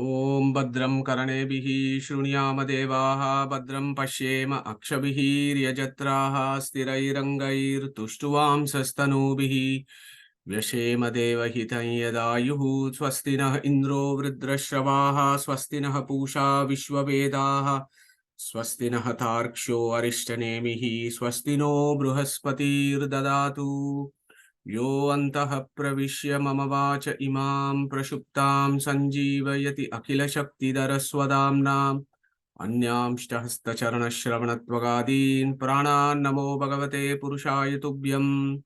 Om Badram Karanebihi Shrunyama Devaha Badram Pashyema Akshabihi Ryajatraha Sthirairangair Tushtuvam Sastanubihi Vyashema Devahitan Yadayuhu Swastinah Indro Vridrashravaha Swastinah Pusha Vishwavedaha Swastinah Tarksho Arishtanemihi Swastino Bruhaspatir Dadatu Yo antah pravishya mama vacha imam prashuptam sanjeevayati akhila shakti daraswadamnam anyam shtahasta charana shravanatvagadin pranan namo bhagavate purushaya tubhyam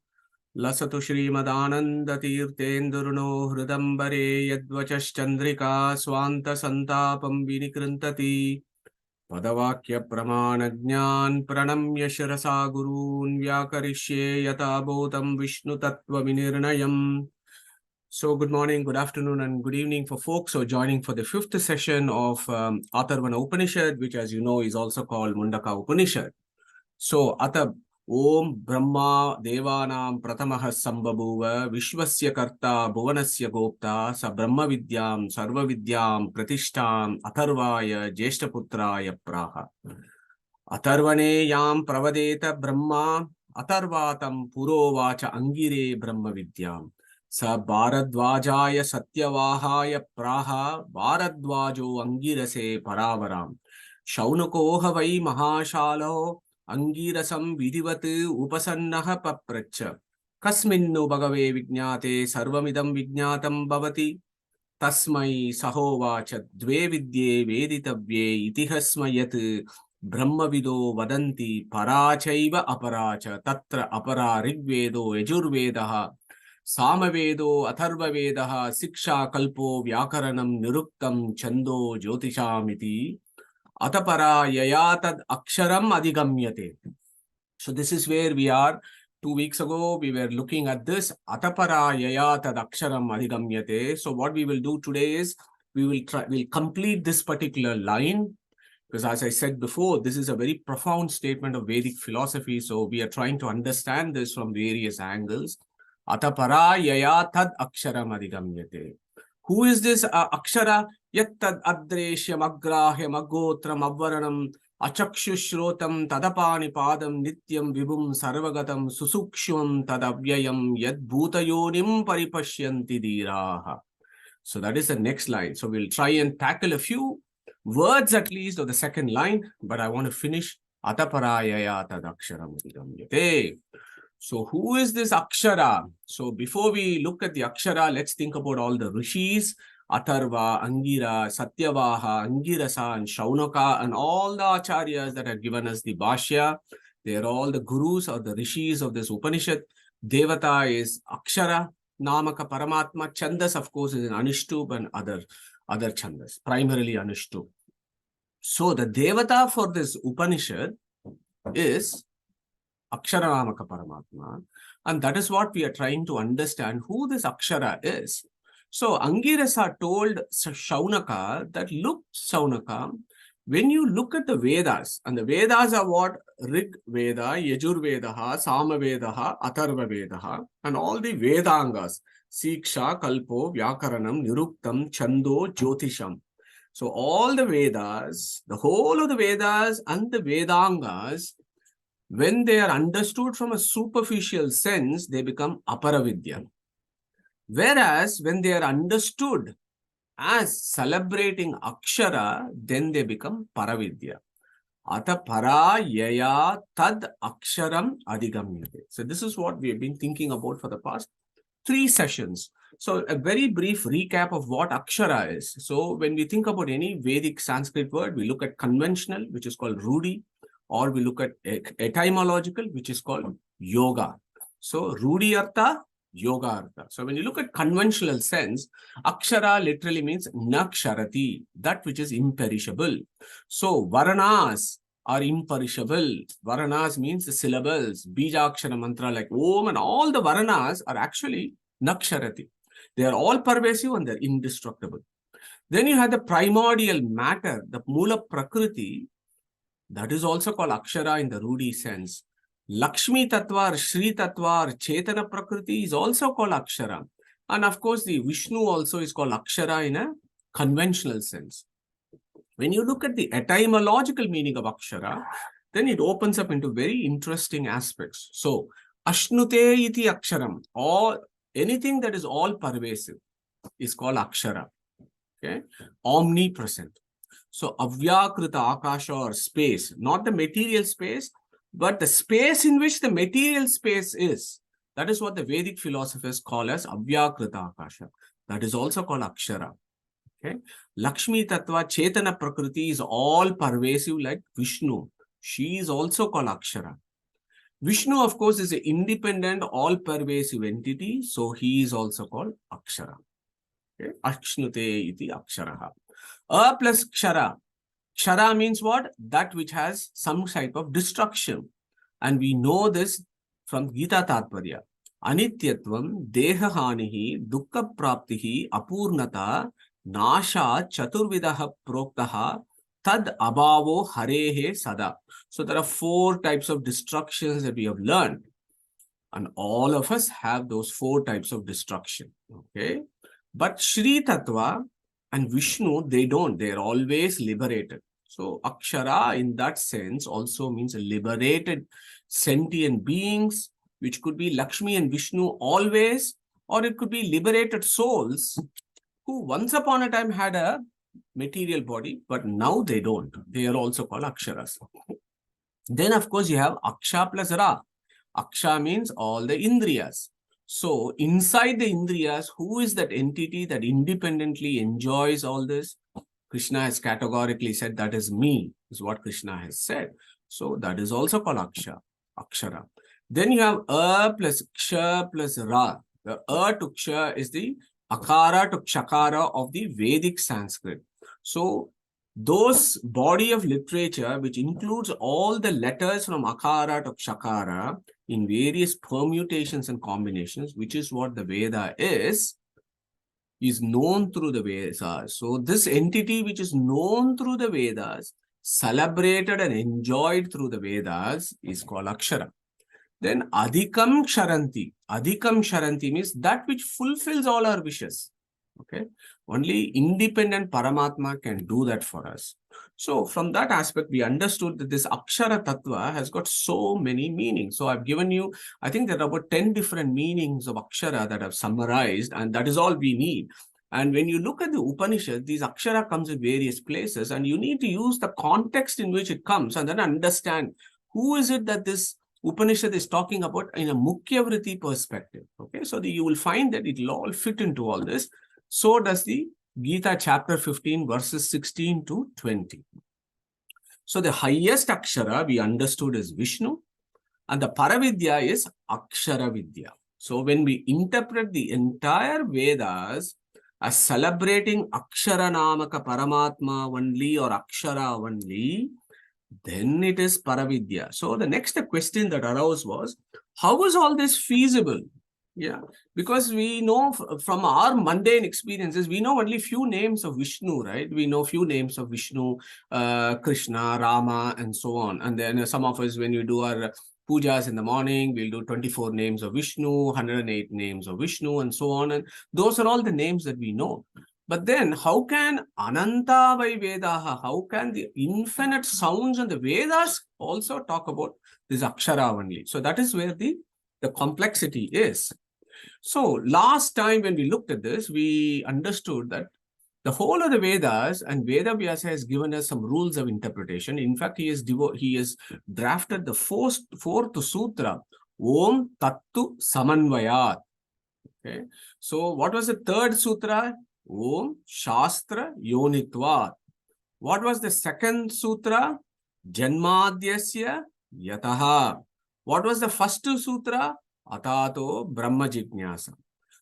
lasatu shrimadananda tirtendurno hridambare yadvachaschandrika swanta santapam vinikrintati Padavakya pramana jnaan pranamya shirasa gurun vyakarishye yata bodham vishnu tattva vinirnayam. So good morning, good afternoon and good evening for folks who are joining for the fifth session of Atharvana Upanishad, which as you know is also called Mundaka Upanishad. So Om Brahma Devanam Pratamaha Sambhabuva Vishwasya Karta Bhuvanasya Gopta Sa Brahma Vidyam Sarva Vidyam Pratishtam Atharvaya Jeshtaputraya Praha Atharvane Yam Pravadeta Brahma Atharvatam Purovacha Angire Brahma Vidyam Sa Bharadvajaya Satyavahaya Praha Bharadvajo Angirase Paravaram Shaunakoha Vai Mahashalo Angirasam vidivatu upasannaha papracha kasminnu bhagave vijñāte sarvamidam vijñātam bhavati tasmai sahovacha dve vidye veditavye itihasmayat brahmavido vadanti parachaiva aparacha tatra apara rigvedo yajurvedaha samavedo atharvavedaha siksha kalpo vyakaranam niruktam chando jyotishamiti Atapara yayatad aksharam adhigamyate. So this is where we are. 2 weeks ago, we were looking at this. Atapara yayatad aksharam adhigamyate. So what we will do today is, we'll complete this particular line. Because as I said before, this is a very profound statement of Vedic philosophy. So we are trying to understand this from various angles. Atapara yayatad aksharam adhigamyate. Who is this akshara? Yattad adreshyam agrahyam agotram avvaranam achakshushrotam tadapani padam nityam vibhum sarvagatam susukshvam tadavyayam yad bhutayonim paripashyanti dhiraha. So that is the next line. So we'll try and tackle a few words at least of the second line, but I want to finish ataparayaya tadaksharam idamyate. So who is this Akshara? So before we look at the Akshara, let's think about all the rishis, Atharva, Angira, Satyavaha, Angirasa and Shuanaka and all the acharyas that have given us the Bhashya. They are all the gurus or the rishis of this Upanishad. Devata is Akshara, Namaka Paramatma, Chandas of course is in Anishtub and other Chandas, primarily Anishtub. So the Devata for this Upanishad is Akshara Namaka Paramatma, and that is what we are trying to understand who this Akshara is. So Angirasa told Shuanaka that, look, Shuanaka, when you look at the Vedas, and the Vedas are what? Rig Veda, Yajur Vedaha, Sama Vedaha, Atharva Vedaha, and all the Vedangas, Siksha, Kalpo, Vyakaranam, Niruktam, Chando, Jyotisham. So all the Vedas, the whole of the Vedas and the Vedangas, when they are understood from a superficial sense, they become aparavidya. Whereas when they are understood as celebrating Akshara, then they become paravidya. Ata para yaya tad aksharam adhigamyate. So this is what we have been thinking about for the past 3 sessions. So a very brief recap of what Akshara is. So when we think about any Vedic Sanskrit word, we look at conventional, which is called Rudi, or we look at etymological, which is called yoga. So Rudi Artha, Yoga Artha. So when you look at conventional sense, Akshara literally means Naksharati, that which is imperishable. So Varanas are imperishable. Varanas means the syllables, Bijakshara mantra like Om, and all the Varanas are actually Naksharati. They are all pervasive and they're indestructible. Then you have the primordial matter, the Mula Prakriti, that is also called Akshara in the Rudi sense. Lakshmi Tattva or Shri Tattva or Chetana Prakriti is also called Akshara. And of course, the Vishnu also is called Akshara in a conventional sense. When you look at the etymological meaning of akshara, then it opens up into very interesting aspects. So, ashnute iti aksharam, or anything that is all pervasive is called akshara. Okay, omnipresent. So, avyakrita akasha, or space, not the material space, but the space in which the material space is. That is what the Vedic philosophers call as avyakrita akasha. That is also called akshara. Okay, Lakshmi Tattva Chetana Prakriti is all pervasive like Vishnu. She is also called Akshara. Vishnu, of course, is an independent, all pervasive entity, so he is also called Akshara. Okay, Akshnute iti Aksharaha. A plus Kshara. Kshara means what? That which has some type of destruction. And we know this from Gita Tatparya. Anityatvam, Deha Hanihi, Dukkha Praptihi, Apurnata, Nasha Chaturvidaha Proktaha Tad Abhavo Harehe Sada. So there are 4 types of destructions that we have learned. And all of us have those 4 types of destruction. Okay. But Shri Tattva and Vishnu, they don't. They're always liberated. So Akshara in that sense also means liberated sentient beings, which could be Lakshmi and Vishnu always, or it could be liberated souls who once upon a time had a material body, but now they don't. They are also called Aksharas. Then, of course, you have Aksha plus Ra. Aksha means all the Indriyas. So, inside the Indriyas, who is that entity that independently enjoys all this? Krishna has categorically said, that is me, is what Krishna has said. So, that is also called Aksha, Akshara. Then you have A plus Ksha plus Ra. The A to Ksha is the Akara to Kshakara of the Vedic Sanskrit. So, those body of literature, which includes all the letters from Akara to Kshakara in various permutations and combinations, which is what the Veda is known through the Vedas. So, this entity which is known through the Vedas, celebrated and enjoyed through the Vedas, is called Akshara. Then Adhikam Ksharanti. Adhikam Ksharanti means that which fulfills all our wishes. Okay. Only independent Paramatma can do that for us. So from that aspect, we understood that this Akshara Tattva has got so many meanings. So I've given you, I think there are about 10 different meanings of Akshara that I've summarized, and that is all we need. And when you look at the Upanishad, these Akshara comes in various places, and you need to use the context in which it comes and then understand who is it that this Upanishad is talking about in a Mukhyavriti perspective. Okay, so you will find that it will all fit into all this. So does the Gita chapter 15 verses 16 to 20. So the highest Akshara we understood is Vishnu, and the Paravidya is Akshara Vidya. So when we interpret the entire Vedas as celebrating Akshara Namaka Paramatma only or Akshara only, then it is Paravidya. So the next question that arose was, how is all this feasible? Yeah, because we know from our mundane experiences, we know only few names of Vishnu, right? We know few names of Vishnu, Krishna, Rama, and so on. And then some of us, when we do our pujas in the morning, we'll do 24 names of Vishnu, 108 names of Vishnu, and so on. And those are all the names that we know. But then how can Ananta vai Vedaha, how can the infinite sounds in the Vedas also talk about this Akshara only? So that is where the complexity is. So last time when we looked at this, we understood that the whole of the Vedas and Veda Vyasa has given us some rules of interpretation. In fact, he has drafted the fourth sutra, Om Tattu Samanvayat. Okay. So what was the third sutra? Om Shastra Yonitvat. What was the second sutra? Janmadhyasya Yataha. What was the first sutra? Atato Brahma Jijnasa.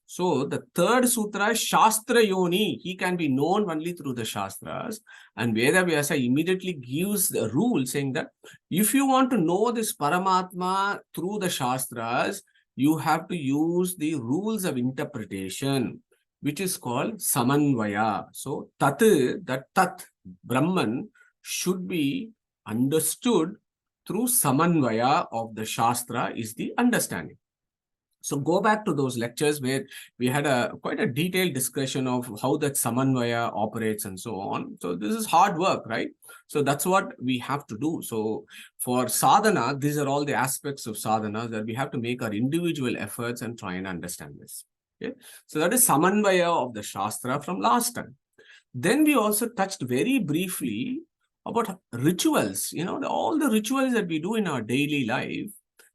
So the third sutra is Shastra Yoni. He can be known only through the Shastras. And Veda Vyasa immediately gives the rule saying that if you want to know this Paramatma through the Shastras, you have to use the rules of interpretation, which is called Samanvaya. So that Brahman should be understood through Samanvaya of the Shastra is the understanding. So go back to those lectures where we had quite a detailed discussion of how that Samanvaya operates and so on. So this is hard work, right? So that's what we have to do. So for sadhana, these are all the aspects of sadhana that we have to make our individual efforts and try and understand this. Okay? So that is Samanvaya of the Shastra from last time. Then we also touched very briefly about rituals. You know, all the rituals that we do in our daily life,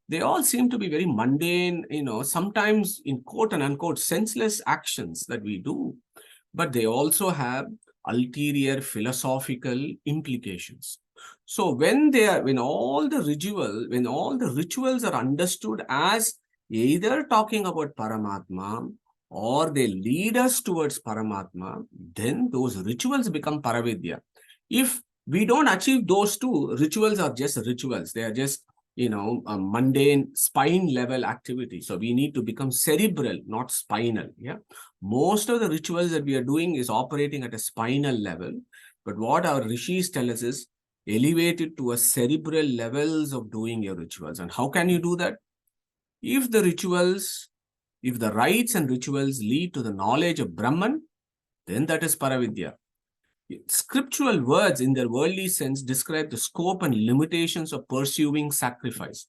they all seem to be very mundane, sometimes in quote and unquote senseless actions that we do, but they also have ulterior philosophical implications. So when all the rituals are understood as either talking about Paramatma or they lead us towards Paramatma, then those rituals become Paravidya. If we don't achieve those two, rituals are just rituals. They are just a mundane spine level activity. So we need to become cerebral, not spinal. Yeah. Most of the rituals that we are doing is operating at a spinal level. But what our rishis tell us is elevate it to a cerebral levels of doing your rituals. And how can you do that? If the rites and rituals lead to the knowledge of Brahman, then that is Paravidya. Scriptural words in their worldly sense describe the scope and limitations of pursuing sacrifice.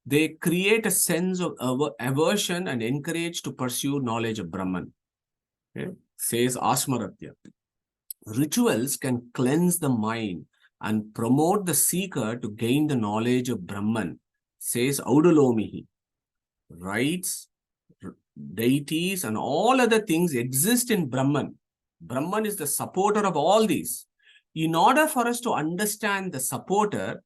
They create a sense of aversion and encourage to pursue knowledge of Brahman. Okay? Says Asmaratya. Rituals can cleanse the mind and promote the seeker to gain the knowledge of Brahman, says Audulomihi. Rites, deities, and all other things exist in Brahman. Brahman is the supporter of all these. In order for us to understand the supporter,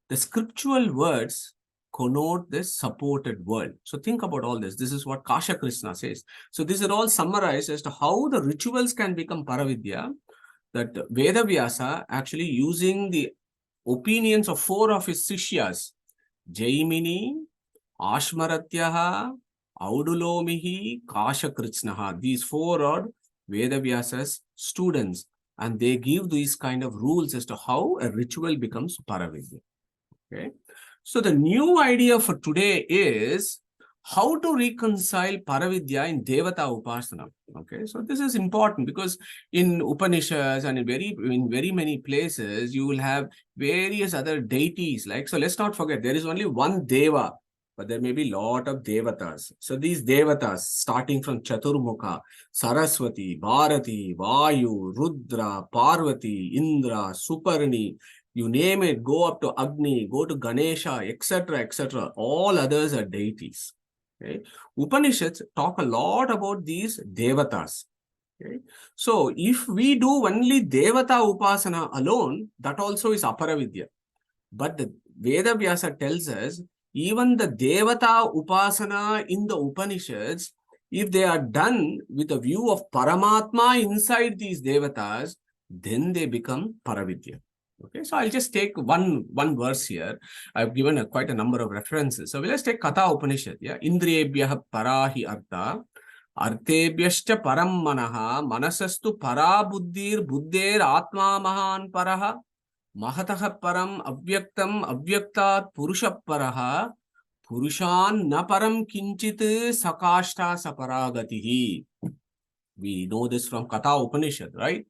the scriptural words connote this supported world. So think about all this. This is what Kasha Krishna says. So these are all summarized as to how the rituals can become Paravidya, that Veda Vyasa actually using the opinions of 4 of his Sishyas, Jaimini, Ashmaratyaha, Audulomihi, Kasha Krishnaha. These 4 are Veda Vyasa's students, and they give these kind of rules as to how a ritual becomes Paravidya. Okay. So the new idea for today is how to reconcile Paravidya in Devata Upasana. Okay. So this is important because in Upanishads and in very many places, you will have various other deities. So let's not forget, there is only one Deva, but there may be a lot of Devatas. So these Devatas, starting from Chaturmukha, Saraswati, Bharati, Vayu, Rudra, Parvati, Indra, Suparni, you name it, go up to Agni, go to Ganesha, etc., etc. All others are deities. Okay? Upanishads talk a lot about these Devatas. Okay? So if we do only Devata Upasana alone, that also is Aparavidya. But the Veda Vyasa tells us, even the Devata Upasana in the Upanishads, if they are done with a view of Paramatma inside these Devatas, then they become Paravidya. Okay, so I'll just take one verse here. I've given quite a number of references. So let's take Katha Upanishad. Yeah, Indriyebhyah parahi artha, artebhyascha param manaha, manasastu para buddhir, buddher atma mahan paraha, mahatah param avyaktam, avyaktat purusha paraha, purushan na param kinchit sakashta saparagatihi. We know this from Katha Upanishad, right?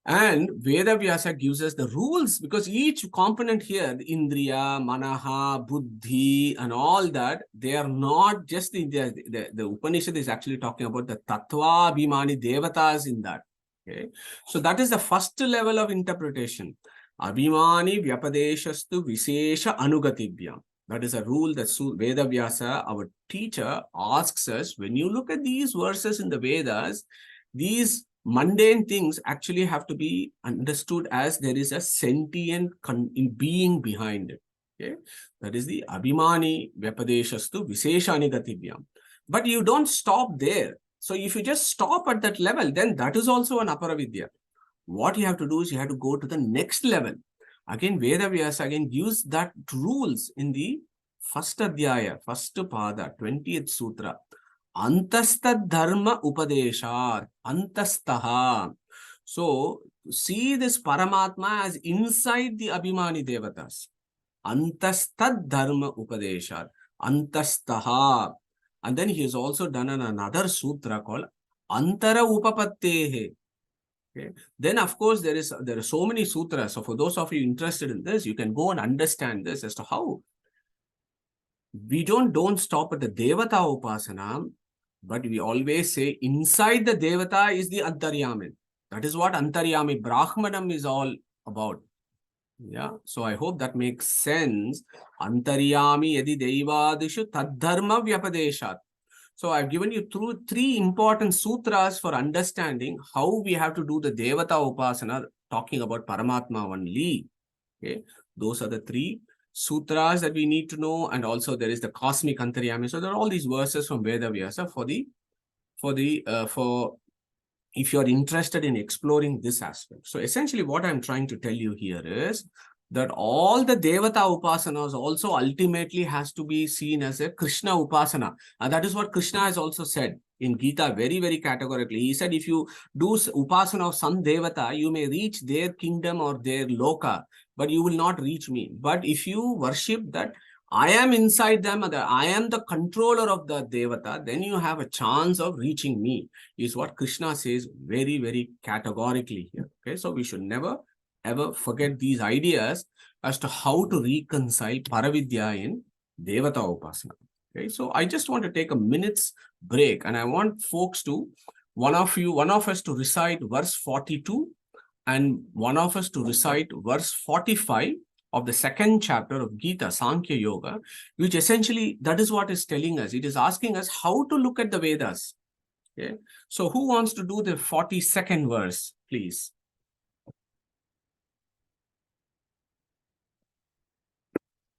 And Veda Vyasa gives us the rules, because each component here, the Indriya, Manaha, Buddhi, and all that, they are not just the Upanishad is actually talking about the Tattva Abhimani Devatas in that. Okay, so that is the first level of interpretation. Abhimani Vyapadeshastu Visesha Anugatibhyam. That is a rule that Veda Vyasa, our teacher, asks us. When you look at these verses in the Vedas, these mundane things actually have to be understood as there is a sentient being behind it. Okay, that is the Abhimani Vyapadeshastu Viseshani Gativyam. But you don't stop there. So if you just stop at that level, then that is also an Aparavidya. What you have to do is you have to go to the next level. Again, Veda Vyasa again gives that rules in the first Adhyaya, first Pada, 20th Sutra. Antastad dharma upadeshat, antastaha. So see this Paramatma as inside the Abhimani Devatas. Antastad dharma upadeshat, antastaha. And then he has also done another sutra called Antara Upapattehe. Okay. Then, of course, there are so many sutras. So for those of you interested in this, you can go and understand this as to how we don't stop at the Devata Upasana, but we always say inside the Devata is the Antaryami. That is what Antaryami Brahmanam is all about. Yeah. So I hope that makes sense. Antaryami yadi Devadishu Tadharma Vyapadeshat. So I've given you through 3 important sutras for understanding how we have to do the Devata Upasana, talking about Paramatma only. Okay. Those are the 3 sutras that we need to know. And also there is the cosmic Antaryami. So there are all these verses from Veda Vyasa for if you're interested in exploring this aspect. So essentially what I'm trying to tell you here is that all the Devata Upasanas also ultimately has to be seen as a Krishna Upasana. And that is what Krishna has also said in Gita very, very categorically. He said, if you do Upasana of some Devata, you may reach their kingdom or their loka, but you will not reach me. But if you worship that I am inside them, I am the controller of the Devata, then you have a chance of reaching me, is what Krishna says very, very categorically here. Okay, so we should never, ever forget these ideas as to how to reconcile Paravidya in Devata Upasana. Okay, so I just want to take a minute's break and I want folks to, one of us to recite verse 42 and one of us to recite verse 45 of the 2nd chapter of Gita, Sankhya Yoga, which essentially, that is what is telling us. It is asking us how to look at the Vedas. Okay. So who wants to do the 42nd verse, please?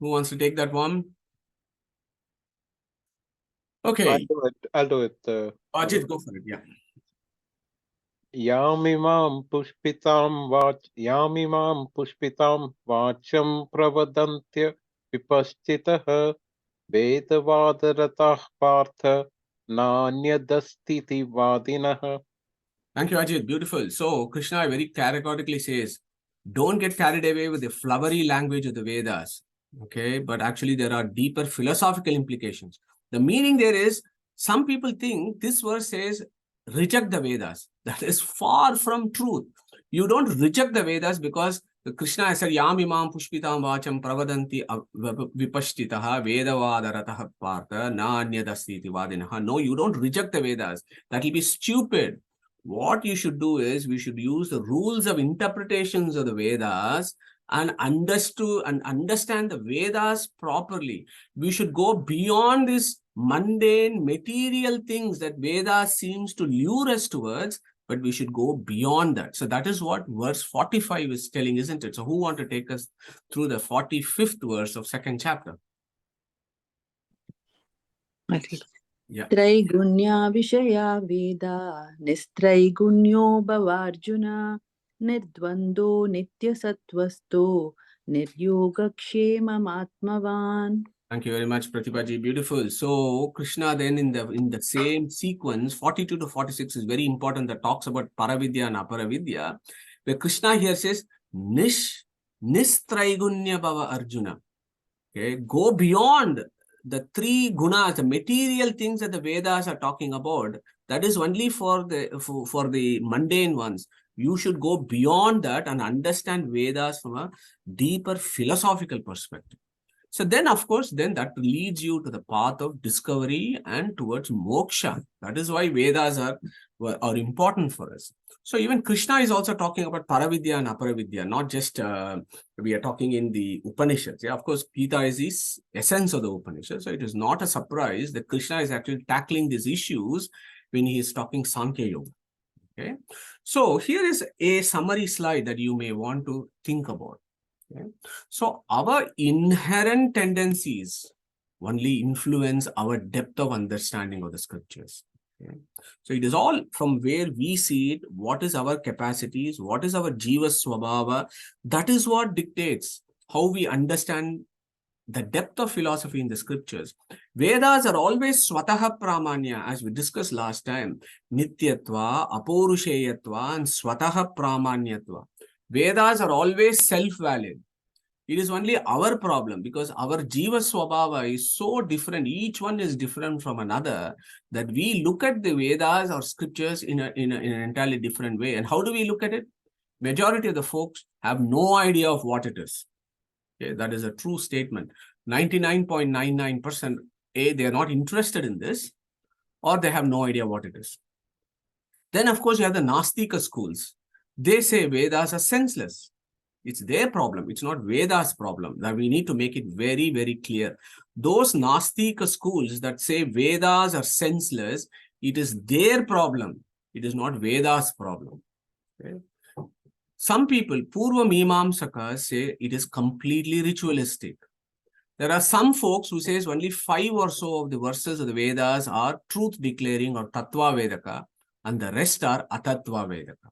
Who wants to take that one? Okay. I'll do it. Ajit, go for it. Yeah. Yamimam pushpitam vacham pravadantya vipaschitah vedavadarata partha nanyadastiti vadinah. Thank you, Ajit. Beautiful. So Krishna very categorically says, don't get carried away with the flowery language of the Vedas. Okay, but actually there are deeper philosophical implications. The meaning there is, some people think this verse says, reject the Vedas. That is far from truth. You don't reject the Vedas because Krishna has said, Yam imam pushpitam vacham pravadanti vipashtitaha vedavadarataha partha na anyadastiti vadinaha. No, you don't reject the Vedas. That will be stupid. What you should do is, we should use the rules of interpretations of the Vedas and understand the Vedas properly. We should go beyond these mundane material things that Vedas seems to lure us towards, but we should go beyond that. So that is what verse 45 is telling, isn't it? So who want to take us through the 45th verse of 2nd chapter? Yeah. Traigunya Vishaya Veda Nistraigunyo Bhavarjuna Nirdvando Nitya Sattvasto Niryoga Matmavan. Thank you very much, Pratibhaji. Beautiful. So Krishna then in the same sequence, 42 to 46 is very important, that talks about Paravidya and Aparavidya, where Krishna here says, Nistraigunya Bhava Arjuna. Okay, go beyond the 3 gunas, the material things that the Vedas are talking about. That is only for the mundane ones. You should go beyond that and understand Vedas from a deeper philosophical perspective. So then, of course, then that leads you to the path of discovery and towards moksha. That is why Vedas are important for us. So even Krishna is also talking about Paravidya and Aparavidya, not just we are talking in the Upanishads. Yeah, of course, Gita is the essence of the Upanishads. So it is not a surprise that Krishna is actually tackling these issues when he is talking Sankhya Yoga. Okay. So here is a summary slide that you may want to think about. Okay. So our inherent tendencies only influence our depth of understanding of the scriptures. Okay. So it is all from where we see it, what is our capacities, what is our jiva swabhava, that is what dictates how we understand the depth of philosophy in the scriptures. Vedas are always swataha pramanya, as we discussed last time, nityatva, aporusheyatva, and swataha pramanyatva. Vedas are always self-valid. It is only our problem because our Jiva Swabhava is so different. Each one is different from another that we look at the Vedas or scriptures in an entirely different way. And how do we look at it? Majority of the folks have no idea of what it is. Okay, that is a true statement. 99.99%, they are not interested in this, or they have no idea what it is. Then, of course, you have the Nastika schools. They say Vedas are senseless. It's their problem. It's not Veda's problem. That we need to make it very, very clear. Those Nastika schools that say Vedas are senseless, it is their problem. It is not Veda's problem. Okay? Some people, Purva Mimamsakas, say it is completely ritualistic. There are some folks who says only 5 or so of the verses of the Vedas are truth declaring or Tattva Vedaka, and the rest are Atattva Vedaka.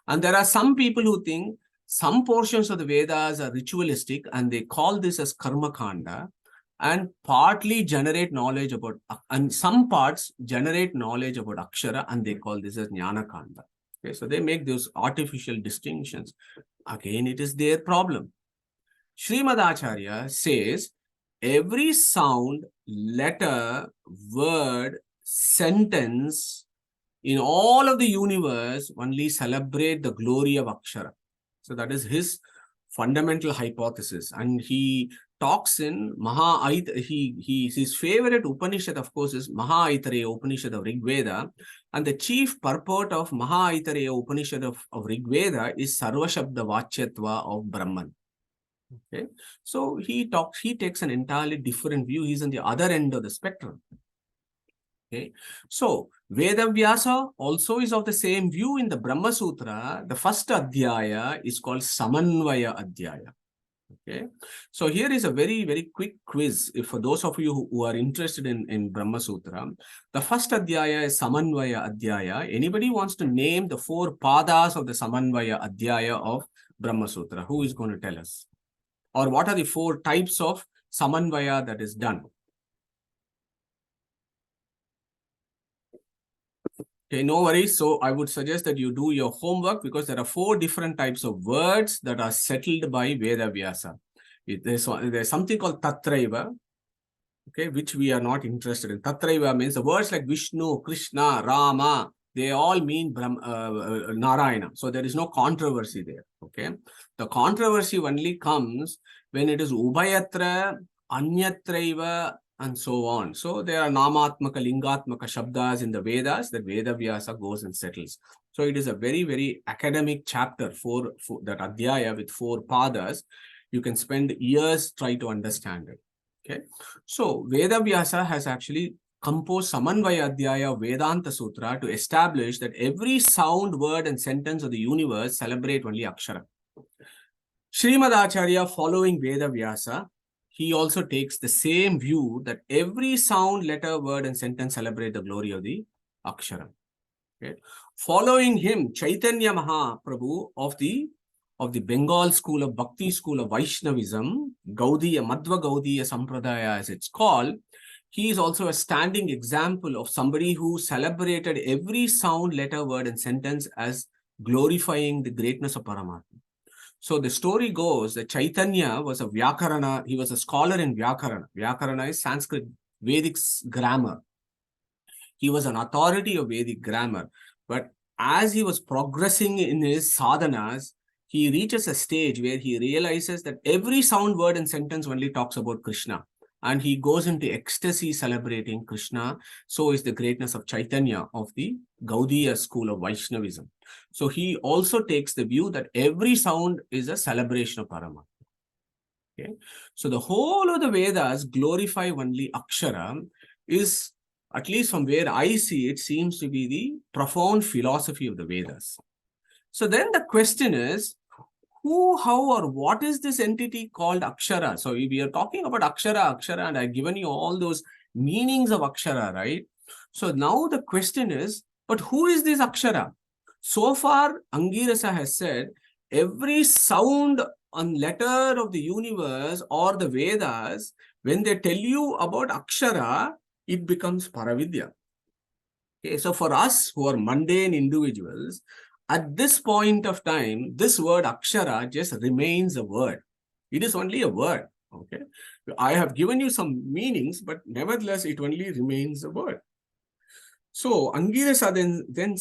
And there are some people who think some portions of the Vedas are ritualistic and they call this as Karma Kanda and partly generate knowledge about, and some parts generate knowledge about Akshara and they call this as Jnana Kanda. Okay, so they make those artificial distinctions. Again, it is their problem. Srimad Acharya says, every sound, letter, word, sentence in all of the universe only celebrate the glory of Akshara. So that is his fundamental hypothesis. And he talks in his favorite Upanishad, of course, is Maha-Aitareya Upanishad of Rig Veda. And the chief purport of Maha-Aitareya Upanishad of Rig Veda is Sarva Shabda Vachyatva of Brahman. Okay, so he takes an entirely different view. He's on the other end of the spectrum. Okay, so Veda Vyasa also is of the same view. In the Brahma Sutra, the first Adhyaya is called Samanvaya Adhyaya. Okay, so here is a very, very quick quiz. If for those of you who are interested in Brahma Sutra, the first Adhyaya is Samanvaya Adhyaya. Anybody wants to name the 4 padas of the Samanvaya Adhyaya of Brahma Sutra? Who is going to tell us? Or what are the 4 types of Samanvaya that is done? Okay, no worries. So I would suggest that you do your homework because there are 4 different types of words that are settled by Veda Vyasa. There's something called Tatraiva, okay, which we are not interested in. Tatraiva means the words like Vishnu, Krishna, Rama, they all mean Narayana. So there is no controversy there. Okay, the controversy only comes when it is Ubhayatra, Anyatraiva, and so on. So there are Namatmaka, Lingatmaka Shabdas in the Vedas that Veda Vyasa goes and settles. So it is a very, very academic chapter for that Adhyaya with 4 padas. You can spend years trying to understand it. Okay, so Veda Vyasa has actually composed Samanvaya Adhyaya Vedanta Sutra to establish that every sound, word, and sentence of the universe celebrate only Akshara. Srimad Acharya, following Veda Vyasa, he also takes the same view that every sound, letter, word, and sentence celebrate the glory of the Akshara. Okay. Following him, Chaitanya Mahaprabhu of the Bengal school of Bhakti school of Vaishnavism, Gaudiya, Madhva Gaudiya Sampradaya as it's called, he is also a standing example of somebody who celebrated every sound, letter, word, and sentence as glorifying the greatness of Paramatma. So the story goes that Chaitanya was a Vyakarana, he was a scholar in Vyakarana. Vyakarana is Sanskrit, Vedic grammar. He was an authority of Vedic grammar. But as he was progressing in his sadhanas, he reaches a stage where he realizes that every sound, word, and sentence only talks about Krishna. And he goes into ecstasy celebrating Krishna. So is the greatness of Chaitanya of the Gaudiya school of Vaishnavism. So he also takes the view that every sound is a celebration of Paramatma. Okay, so the whole of the Vedas glorify only Akshara is, at least from where I see it, seems to be the profound philosophy of the Vedas. So then the question is, who, how, or what is this entity called Akshara? So we are talking about Akshara, and I've given you all those meanings of Akshara, right? So now the question is, but who is this Akshara? So far, Angirasa has said, every sound and letter of the universe or the Vedas, when they tell you about Akshara, it becomes Paravidya. Okay, so for us who are mundane individuals, at this point of time, this word Akshara just remains a word. It is only a word. Okay. I have given you some meanings, but nevertheless, it only remains a word. So Angirasa then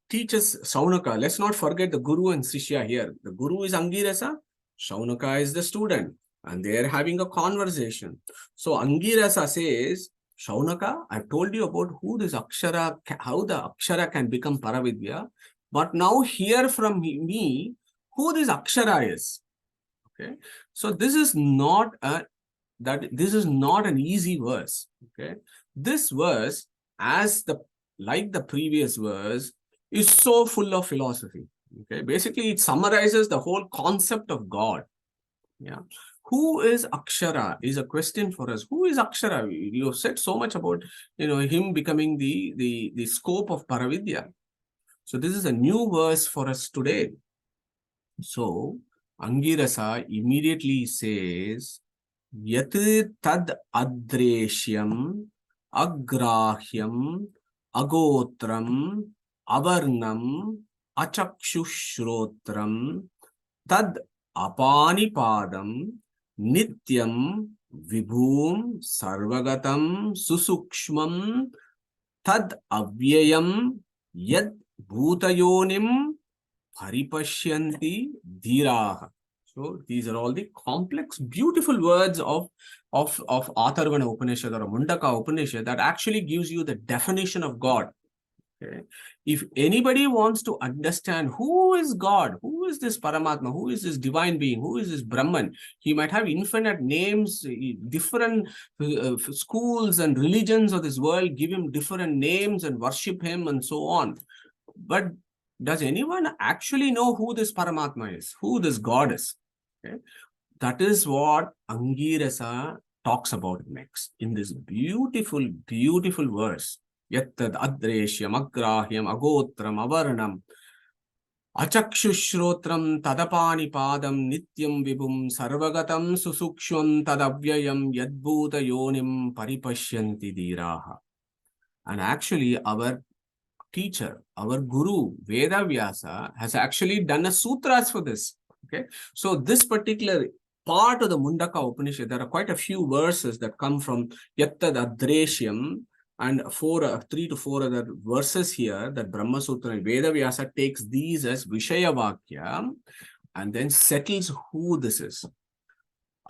teaches Shuanaka. Let's not forget the Guru and Sishya here. The Guru is Angirasa, Shuanaka is the student, and they are having a conversation. So Angirasa says, Shuanaka, I've told you about who this Akshara, how the Akshara can become Paravidya, but now hear from me who this Akshara is. Okay, so this is not an easy verse. Okay, this verse, like the previous verse, is so full of philosophy. Okay, basically it summarizes the whole concept of God. Yeah, who is Akshara is a question for us. Who is Akshara? You have said so much about him becoming the scope of Paravidya. So this is a new verse for us today. So Angirasa immediately says, Yat tad adreshyam agrahyam agotram avarnam achakshushrodram tad apanipadam nityam vibhum sarvagatam susukshmam tad avyayam yad bhutayonim paripashyanti dhiraha. So these are all the complex, beautiful words of Atharvana Upanishad or Mundaka Upanishad that actually gives you the definition of God. Okay. If anybody wants to understand who is God, who is this Paramatma, who is this divine being, who is this Brahman, he might have infinite names, different schools and religions of this world give him different names and worship him and so on. But does anyone actually know who this Paramatma is, who this God is? Okay. That is what Angirasa talks about next in this beautiful, beautiful verse. Yattad adreshyam agrahyam agotram avarnam achakshushrodram tadapani padam nityam vibhum sarvagatam susukshvam tadavyayam yadbhuta yonim paripashyanti dhiraha. And actually our teacher, our guru, Veda Vyasa, has actually done a sutras for this. Okay, so this particular part of the Mundaka Upanishad, there are quite a few verses that come from Yattad Adreshyam and 3 to 4 other verses here that Brahma Sutra and Veda Vyasa takes these as Vishaya Vakya and then settles who this is.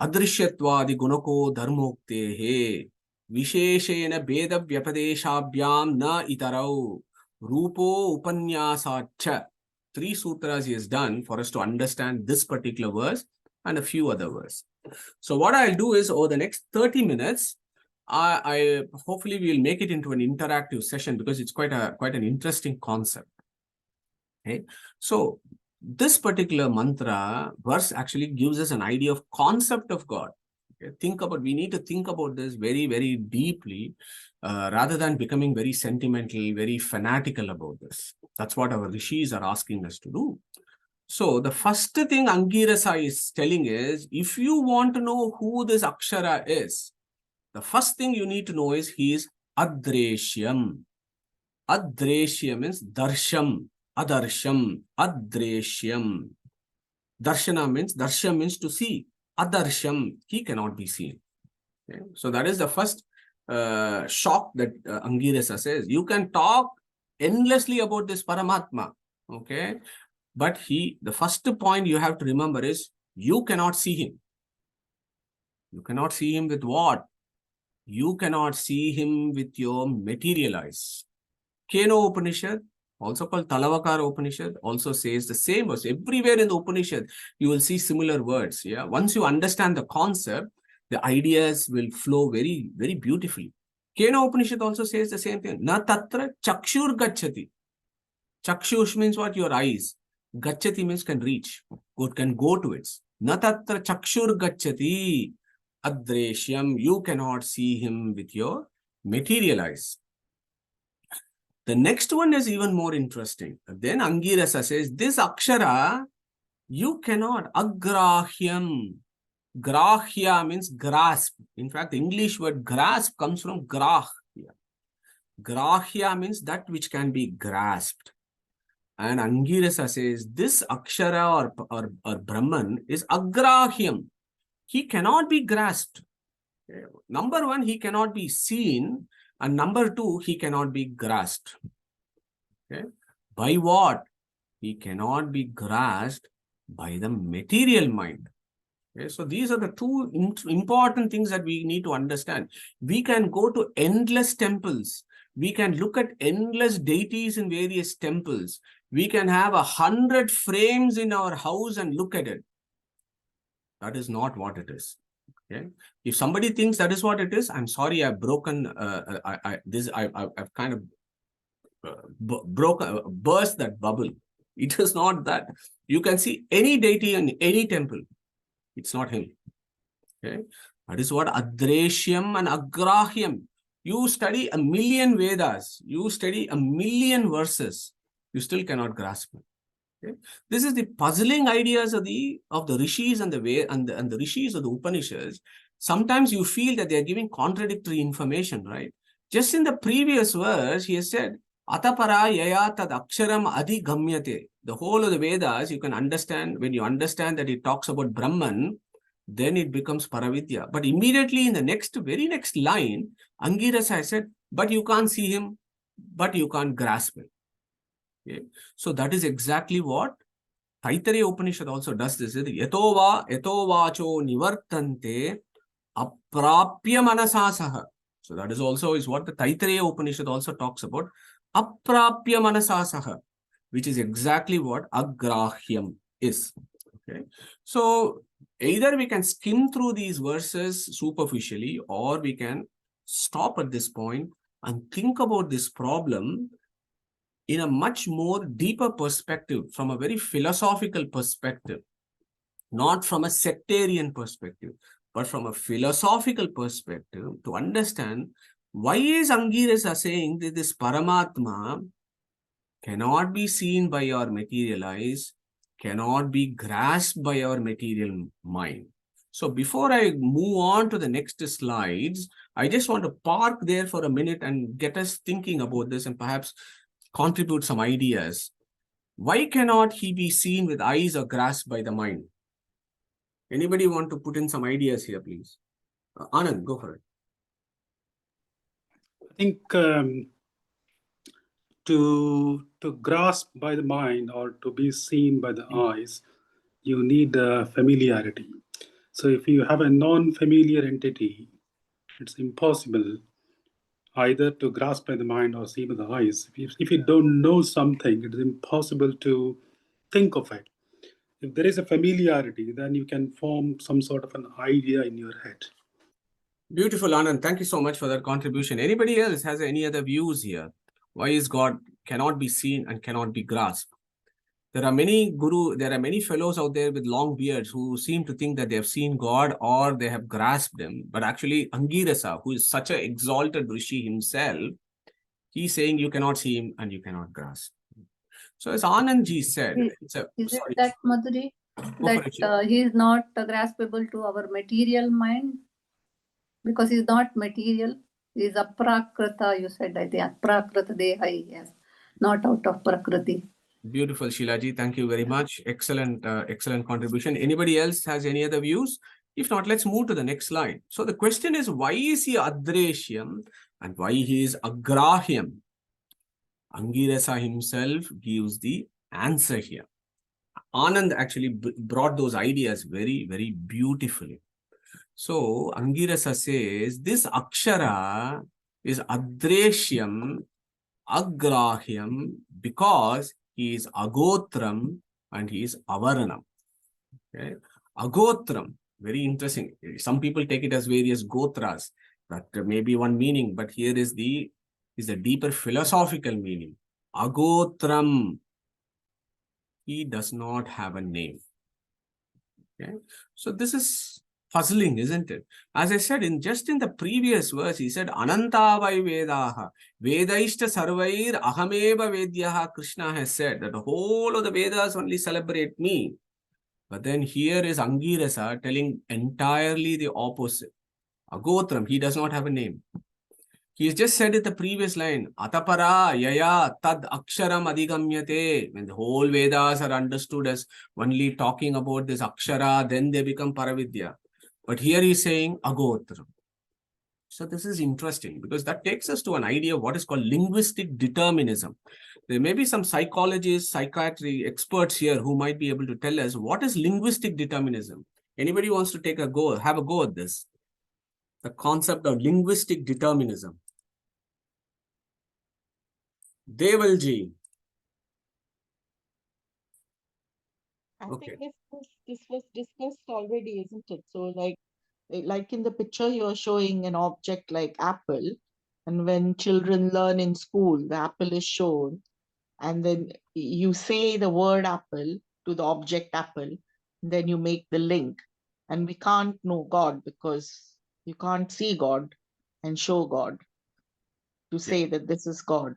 Adrishyatwadi gunako dharmoktehe visheshena Veda Vyapadeshabhyam na itarau Rupo Upanyasacha. 3 sutras he has done for us to understand this particular verse and a few other verses. So what I'll do is over the next 30 minutes, I hopefully we'll make it into an interactive session because it's quite an interesting concept. Okay, so this particular mantra verse actually gives us an idea of concept of God. Okay, we need to think about this very, very deeply rather than becoming very sentimental, very fanatical about this. That's what our rishis are asking us to do. So the first thing Angirasa is telling is, if you want to know who this Akshara is, the first thing you need to know is he is Adreshyam. Adreshyam means Darsham, Adarsham, Adreshyam. Darshana means to see. Adarsham, he cannot be seen. Okay? So that is the first shock that Angirasa says. You can talk endlessly about this Paramatma, okay? But the first point you have to remember is you cannot see him. You cannot see him with what? You cannot see him with your material eyes. Keno Upanishad, also called Talavakara Upanishad, also says the same verse. Everywhere in the Upanishad, you will see similar words. Yeah, once you understand the concept, the ideas will flow very, very beautifully. Keno Upanishad also says the same thing. Na tatra chakshur gacchati. Chakshush means what? Your eyes. Gacchati means can reach. Can go to it. Na tatra chakshur gacchati. Adreshyam. You cannot see him with your material eyes. The next one is even more interesting. Then Angirasa says, this Akshara, you cannot. Agrahyam. Grahya means grasp. In fact, the English word grasp comes from grahya. Grahya means that which can be grasped. And Angirasa says this Akshara or Brahman is Agrahyam. He cannot be grasped. Okay. Number one, he cannot be seen. And number two, he cannot be grasped. Okay. By what? He cannot be grasped by the material mind. Okay. So these are the two important things that we need to understand. We can go to endless temples. We can look at endless deities in various temples. We can have 100 frames in our house and look at it. That is not what it is. Okay. If somebody thinks that is what it is, I'm sorry, I've broken I've kind of burst that bubble. It is not that. You can see any deity in any temple. It's not him. Okay. That is what Adreshyam and Agrahyam. You study 1,000,000 Vedas, you study 1,000,000 verses, you still cannot grasp it. Okay. This is the puzzling ideas of the rishis and the rishis of the Upanishads. Sometimes you feel that they are giving contradictory information, right? Just in the previous verse, he has said, Atapara yaya tad aksharam adhigamyate. The whole of the Vedas, you can understand, when you understand that it talks about Brahman, then it becomes Paravidya. But immediately in the very next line, Angirasa has said, but you can't see him, but you can't grasp it. Okay. So that is exactly what Taittiriya Upanishad also does this. Yato vacho nivartante aprapya manasasaha. So that is also what the Taittiriya Upanishad also talks about. Aprapya manasasaha, which is exactly what Agrahyam is. Okay. So either we can skim through these verses superficially, or we can stop at this point and think about this problem in a much more deeper perspective, from a very philosophical perspective, not from a sectarian perspective, but from a philosophical perspective, to understand why is Angirasa saying that this Paramatma cannot be seen by our material eyes, cannot be grasped by our material mind. So before I move on to the next slides, I just want to park there for a minute and get us thinking about this and perhaps contribute some ideas. Why cannot he be seen with eyes or grasped by the mind? Anybody want to put in some ideas here, please? Anand, go for it. I think to grasp by the mind or to be seen by the eyes, you need familiarity. So if you have a non-familiar entity, it's impossible either to grasp by the mind or see by the eyes. If you don't know something, it is impossible to think of it. If there is a familiarity, then you can form some sort of an idea in your head. Beautiful, Anand. Thank you so much for that contribution. Anybody else has any other views here? Why is God cannot be seen and cannot be grasped? There are many fellows out there with long beards who seem to think that they have seen God or they have grasped him. But actually, Angirasa, who is such an exalted rishi himself, he's saying you cannot see him and you cannot grasp. So as Anandji said, is it that, Madhuri, that he is not graspable to our material mind? Because he's not material. He is aprakrita, you said, I think. Aprakrita deha, yes. Not out of prakriti. Beautiful, Shilaji. Thank you very much. Excellent, excellent contribution. Anybody else has any other views? If not, let's move to the next slide. So the question is, why is he Adreshyam and why he is Agrahyam? Angirasa himself gives the answer here. Anand actually brought those ideas very, very beautifully. So Angirasa says, this Akshara is Adreshyam, Agrahyam, because he is Agotram and he is Avaranam. Okay. Agotram, very interesting. Some people take it as various Gotras. That may be one meaning, but here is the deeper philosophical meaning. Agotram, he does not have a name. Okay. So this is puzzling, isn't it? As I said, in the previous verse, he said, Anantavai Vedaha, Vedaishta Sarvair Ahameva Vedyaha. Krishna has said that the whole of the Vedas only celebrate me. But then here is Angirasa telling entirely the opposite. Agotram, he does not have a name. He just said it the previous line, Atapara yaya tad aksharam adhigamyate. When the whole Vedas are understood as only talking about this akshara, then they become Paravidya. But here he's saying Agotra. So this is interesting because that takes us to an idea of what is called linguistic determinism. There may be some psychologists, psychiatry experts here who might be able to tell us what is linguistic determinism. Anybody wants to take a go, have a go at this? The concept of linguistic determinism. Devalji. I Okay. think this was discussed already, isn't it? So like in the picture you're showing an object like apple, and when children learn in school, the apple is shown, and then you say the word apple to the object apple, then you make the link. And we can't know God because you can't see God and show God to say that this is God.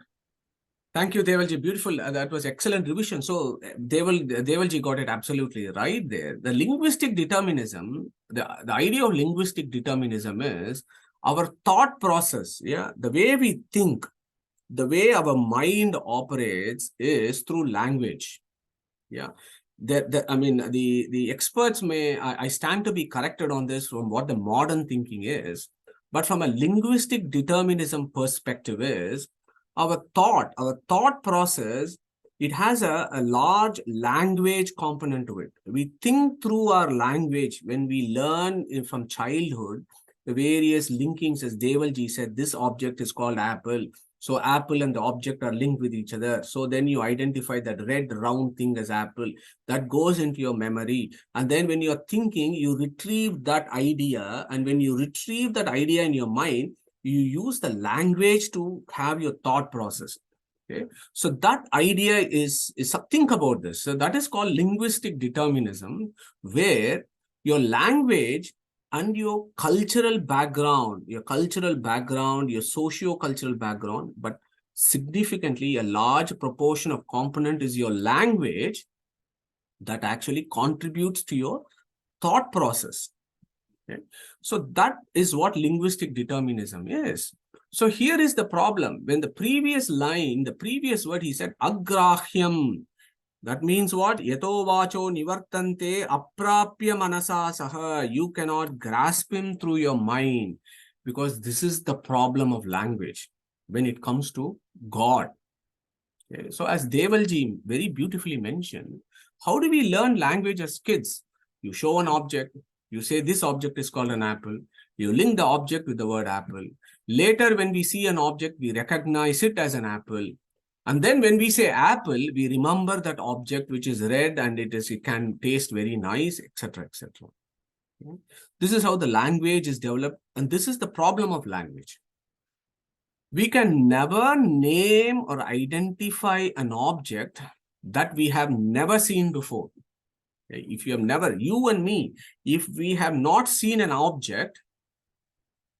Thank you, Devalji. Beautiful. That was excellent revision. So Devalji got it absolutely right there. The linguistic determinism, the idea of linguistic determinism is our thought process. Yeah, the way we think, the way our mind operates is through language. Yeah. The experts I stand to be corrected on this from what the modern thinking is, but from a linguistic determinism perspective is our thought process, it has a large language component to it. We think through our language when we learn from childhood, the various linkings, as Devalji said, this object is called apple. So apple and the object are linked with each other. So then you identify that red round thing as apple. That goes into your memory. And then when you're thinking, you retrieve that idea. And when you retrieve that idea in your mind, you use the language to have your thought process. Okay. So that idea is think about this. So that is called linguistic determinism, where your language and your cultural background, your socio-cultural background, but significantly a large proportion of component is your language that actually contributes to your thought process. Okay. So that is what linguistic determinism is. So here is the problem. When the previous word, he said agrahyam. That means what? Yato vacho nivartante aprapya manasa saha. You cannot grasp him through your mind, because this is the problem of language when it comes to God. Okay. So as Devalji very beautifully mentioned, how do we learn language as kids? You show an object, you say this object is called an apple, you link the object with the word apple. Later, when we see an object, we recognize it as an apple. And then when we say apple, we remember that object which is red and it can taste very nice, etc., etc. Okay. This is how the language is developed, and this is the problem of language. We can never name or identify an object that we have never seen before. Okay. If you have never, you and me, if we have not seen an object,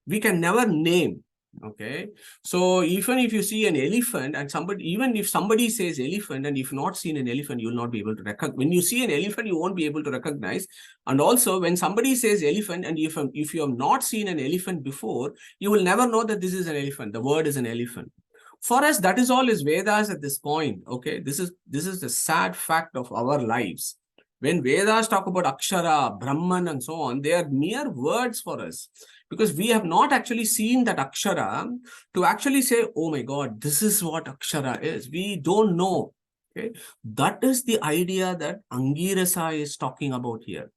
we can never name. Okay. So even if you see an elephant and even if somebody says elephant and if not seen an elephant, you will not be able to recognize. When you see an elephant, you won't be able to recognize. And also when somebody says elephant and if you have not seen an elephant before, you will never know that this is an elephant. The word is an elephant. For us, that is all is Vedas at this point. Okay. This is the sad fact of our lives. When Vedas talk about Akshara, Brahman and so on, they are mere words for us. Because we have not actually seen that Akshara to actually say, oh my God, this is what Akshara is. We don't know. Okay? That is the idea that Angirasa is talking about here.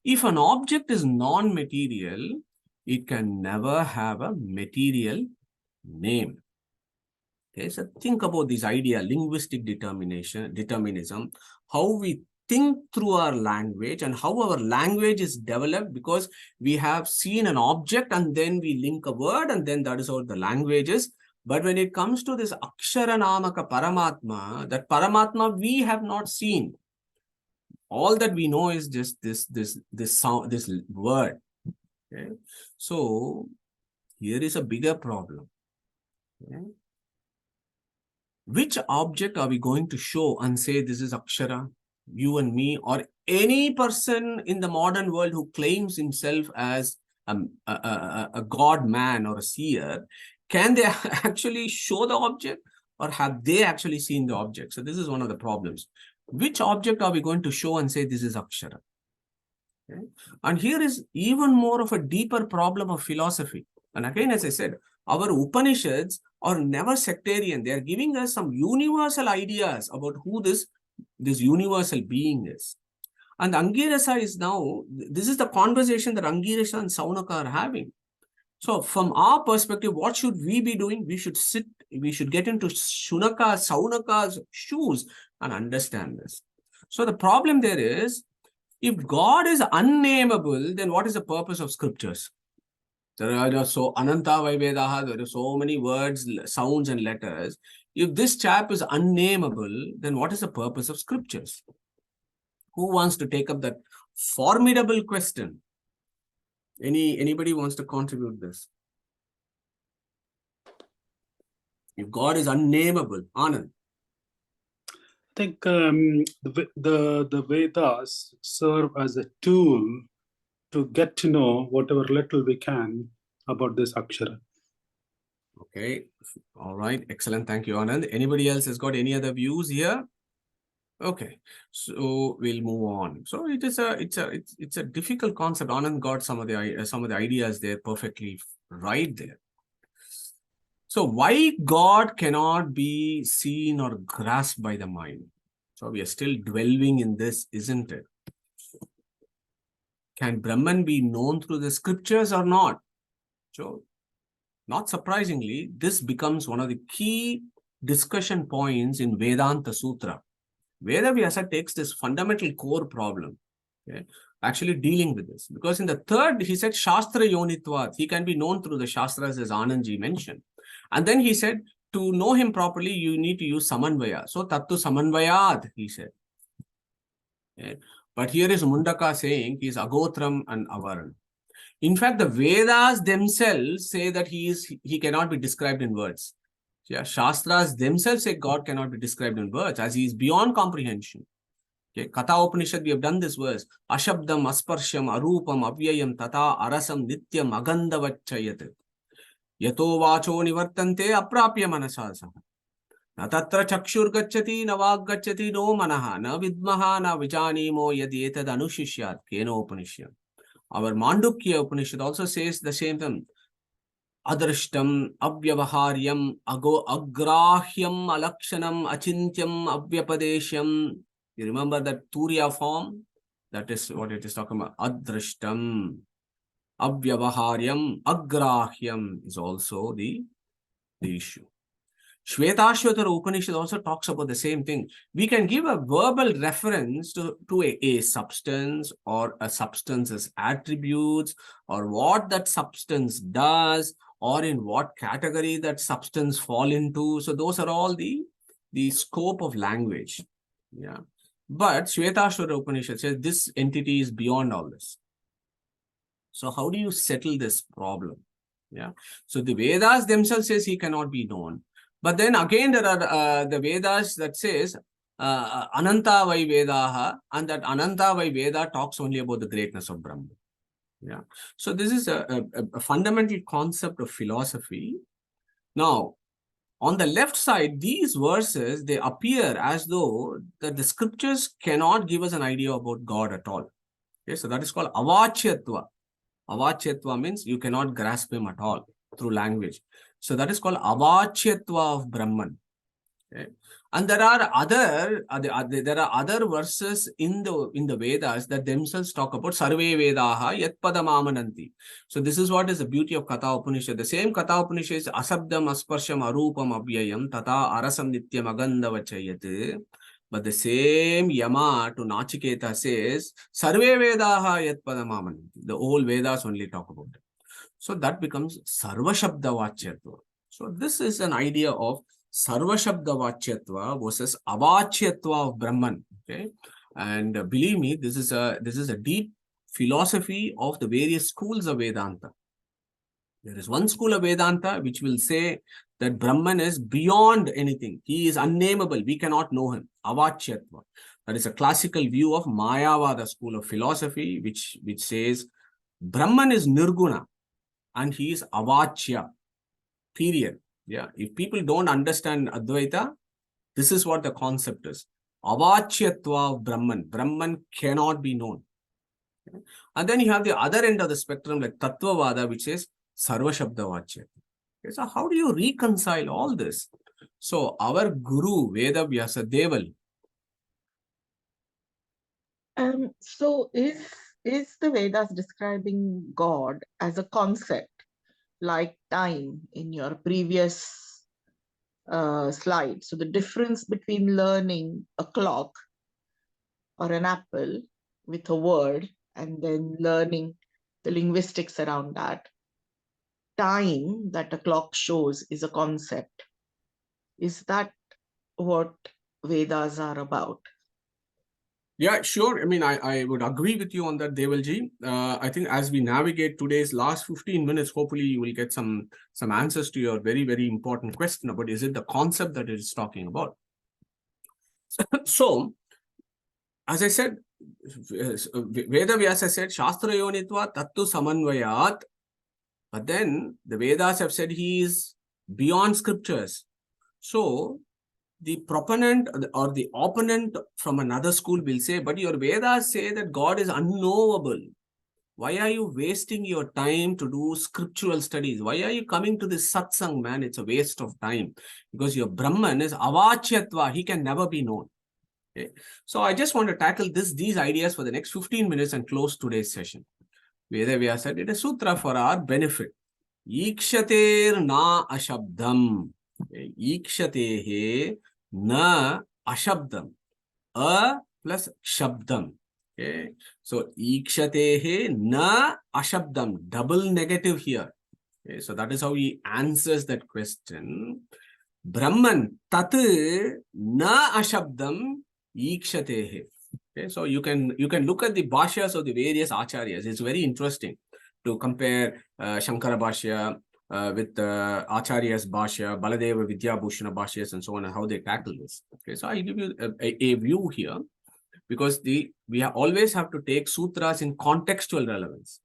If an object is non-material, it can never have a material name. Okay, so think about this idea, linguistic determinism, how we think through our language and how our language is developed because we have seen an object and then we link a word and then that is how the language is. But when it comes to this Akshara Namaka Paramatma, that Paramatma we have not seen. All that we know is just this sound, this word. Okay? So here is a bigger problem. Okay? Which object are we going to show and say this is Akshara? You and me, or any person in the modern world who claims himself as a god man or a seer, can they actually show the object, or have they actually seen the object? So this is one of the problems. Which object are we going to show and say this is Akshara? Okay. And here is even more of a deeper problem of philosophy. And again, as I said, our Upanishads are never sectarian. They are giving us some universal ideas about who this universal being is. And Angirasa is now, this is the conversation that Angirasa and Shuanaka are having. So from our perspective, what should we be doing? We should get into Shuanaka's shoes and understand this. So the problem there is, if God is unnameable, then what is the purpose of scriptures? There are so Ananta Vaivedaha, there are so many words, sounds and letters. If this chap is unnameable, then what is the purpose of scriptures? Who wants to take up that formidable question? Anybody wants to contribute this? If God is unnameable, Anand. I think the Vedas serve as a tool to get to know whatever little we can about this Akshara. Okay, all right, excellent. Thank you, Anand. Anybody else has got any other views here? Okay, so we'll move on. So it's a difficult concept. Anand got some of the ideas there perfectly right there. So why God cannot be seen or grasped by the mind? So we are still dwelling in this, isn't it? Can Brahman be known through the scriptures or not? So not surprisingly, this becomes one of the key discussion points in Vedanta Sutra. Vedavyasa takes this fundamental core problem, okay, actually dealing with this. Because in the third, he said, Shastra Yonitvat, he can be known through the Shastras, as Anandji mentioned. And then he said, to know him properly, you need to use Samanvaya. So, Tattu Samanvayad, he said. Okay. But here is Mundaka saying he is Agotram and Avaran. In fact, the Vedas themselves say that he cannot be described in words. Yeah, Shastras themselves say God cannot be described in words, as he is beyond comprehension. Okay, Katha Upanishad, we have done this verse. Ashabdam, Asparsham, Arupam, Avyayam, Tata, Arasam, Nityam, Agandavachayat. Yato vacho nivartante aprapya manasasaha. Na tatra chakshur gacchati, na vag gacchati, no manaha, na vidmaha, na vijanimo yadi etad anushishyat, keno Upanishad. Our Mandukya Upanishad also says the same thing. Adrashtam, Avyavaharyam, Agrahyam, Alakshanam, Achintyam, Avyapadeshyam. You remember that Turiya form? That is what it is talking about. Adrashtam, Avyavaharyam, Agrahyam is also the issue. Shvetashvatara Upanishad also talks about the same thing. We can give a verbal reference to a substance or a substance's attributes, or what that substance does, or in what category that substance fall into. So those are all the scope of language. Yeah. But Shvetashvatara Upanishad says this entity is beyond all this. So how do you settle this problem? Yeah. So the Vedas themselves says he cannot be known. But then again, there are the Vedas that says Ananta Vai Vedaha, and that Ananta Vai Veda talks only about the greatness of Brahman. Yeah. So this is a fundamental concept of philosophy. Now, on the left side, these verses, they appear as though that the scriptures cannot give us an idea about God at all. Okay, so that is called avachyatva. Avachyatva means you cannot grasp him at all through language. So that is called avachyatva of Brahman. Okay. And there are other verses in the Vedas that themselves talk about Sarve Vedaha Yat Padamamananti. So this is what is the beauty of Katha Upanishad. The same Katha Upanishad is Asabdam Asparsham Arupam Avyayam Tata Arasam Nityam Agandavachayat. But the same Yama to Nachiketa says Sarve Vedaha Yat Padamamananti. The old Vedas only talk about it. So that becomes Sarva Shabda Vachyatva. So this is an idea of Sarva Shabda Vachyatva versus Avachyatva of Brahman. Okay, and believe me, this is a deep philosophy of the various schools of Vedanta. There is one school of Vedanta which will say that Brahman is beyond anything. He is unnameable. We cannot know him. Avachyatva. That is a classical view of Mayavada school of philosophy, which says Brahman is Nirguna and he is Avachya. period. Yeah, if people don't understand Advaita, this is what the concept is. Avachyatva of Brahman. Brahman cannot be known. Okay? And then you have the other end of the spectrum like Tattvavada, which is Sarva Shabda Vachya. Okay, so how do you reconcile all this? So our Guru, Veda Vyasa Deval. So is the Vedas describing God as a concept like time in your previous slide? So the difference between learning a clock or an apple with a word and then learning the linguistics around that, time that a clock shows is a concept. Is that what Vedas are about? Yeah, sure. I mean, I would agree with you on that, Devalji. I think as we navigate today's last 15 minutes, hopefully you will get some answers to your very, very important question about, is it the concept that it is talking about? So, as I said, Veda Vyasa said, Shastra Yonitva Tattu Samanvayat. But then the Vedas have said he is beyond scriptures. So, the proponent or the opponent from another school will say, but your Vedas say that God is unknowable. Why are you wasting your time to do scriptural studies? Why are you coming to this satsang, man? It's a waste of time. Because your Brahman is avachyatva. He can never be known. Okay. So I just want to tackle these ideas for the next 15 minutes and close today's session. Veda Vyasa did a sutra for our benefit. Ikshater na ashabdam. Ikshatehe na ashabdam. A plus shabdam. Okay. So ikshatehe na ashabdam. Double negative here. Okay. So that is how he answers that question. Brahman tat na ashabdam ikshatehe. Okay. So you can look at the bhashyas of the various acharyas. It's very interesting to compare Shankara Bhashya with Acharya's Bhashya, Baladeva Vidyabhushana Bhashyas, and so on, and how they tackle this. Okay, so I give you a view here, because we always have to take sutras in contextual relevance.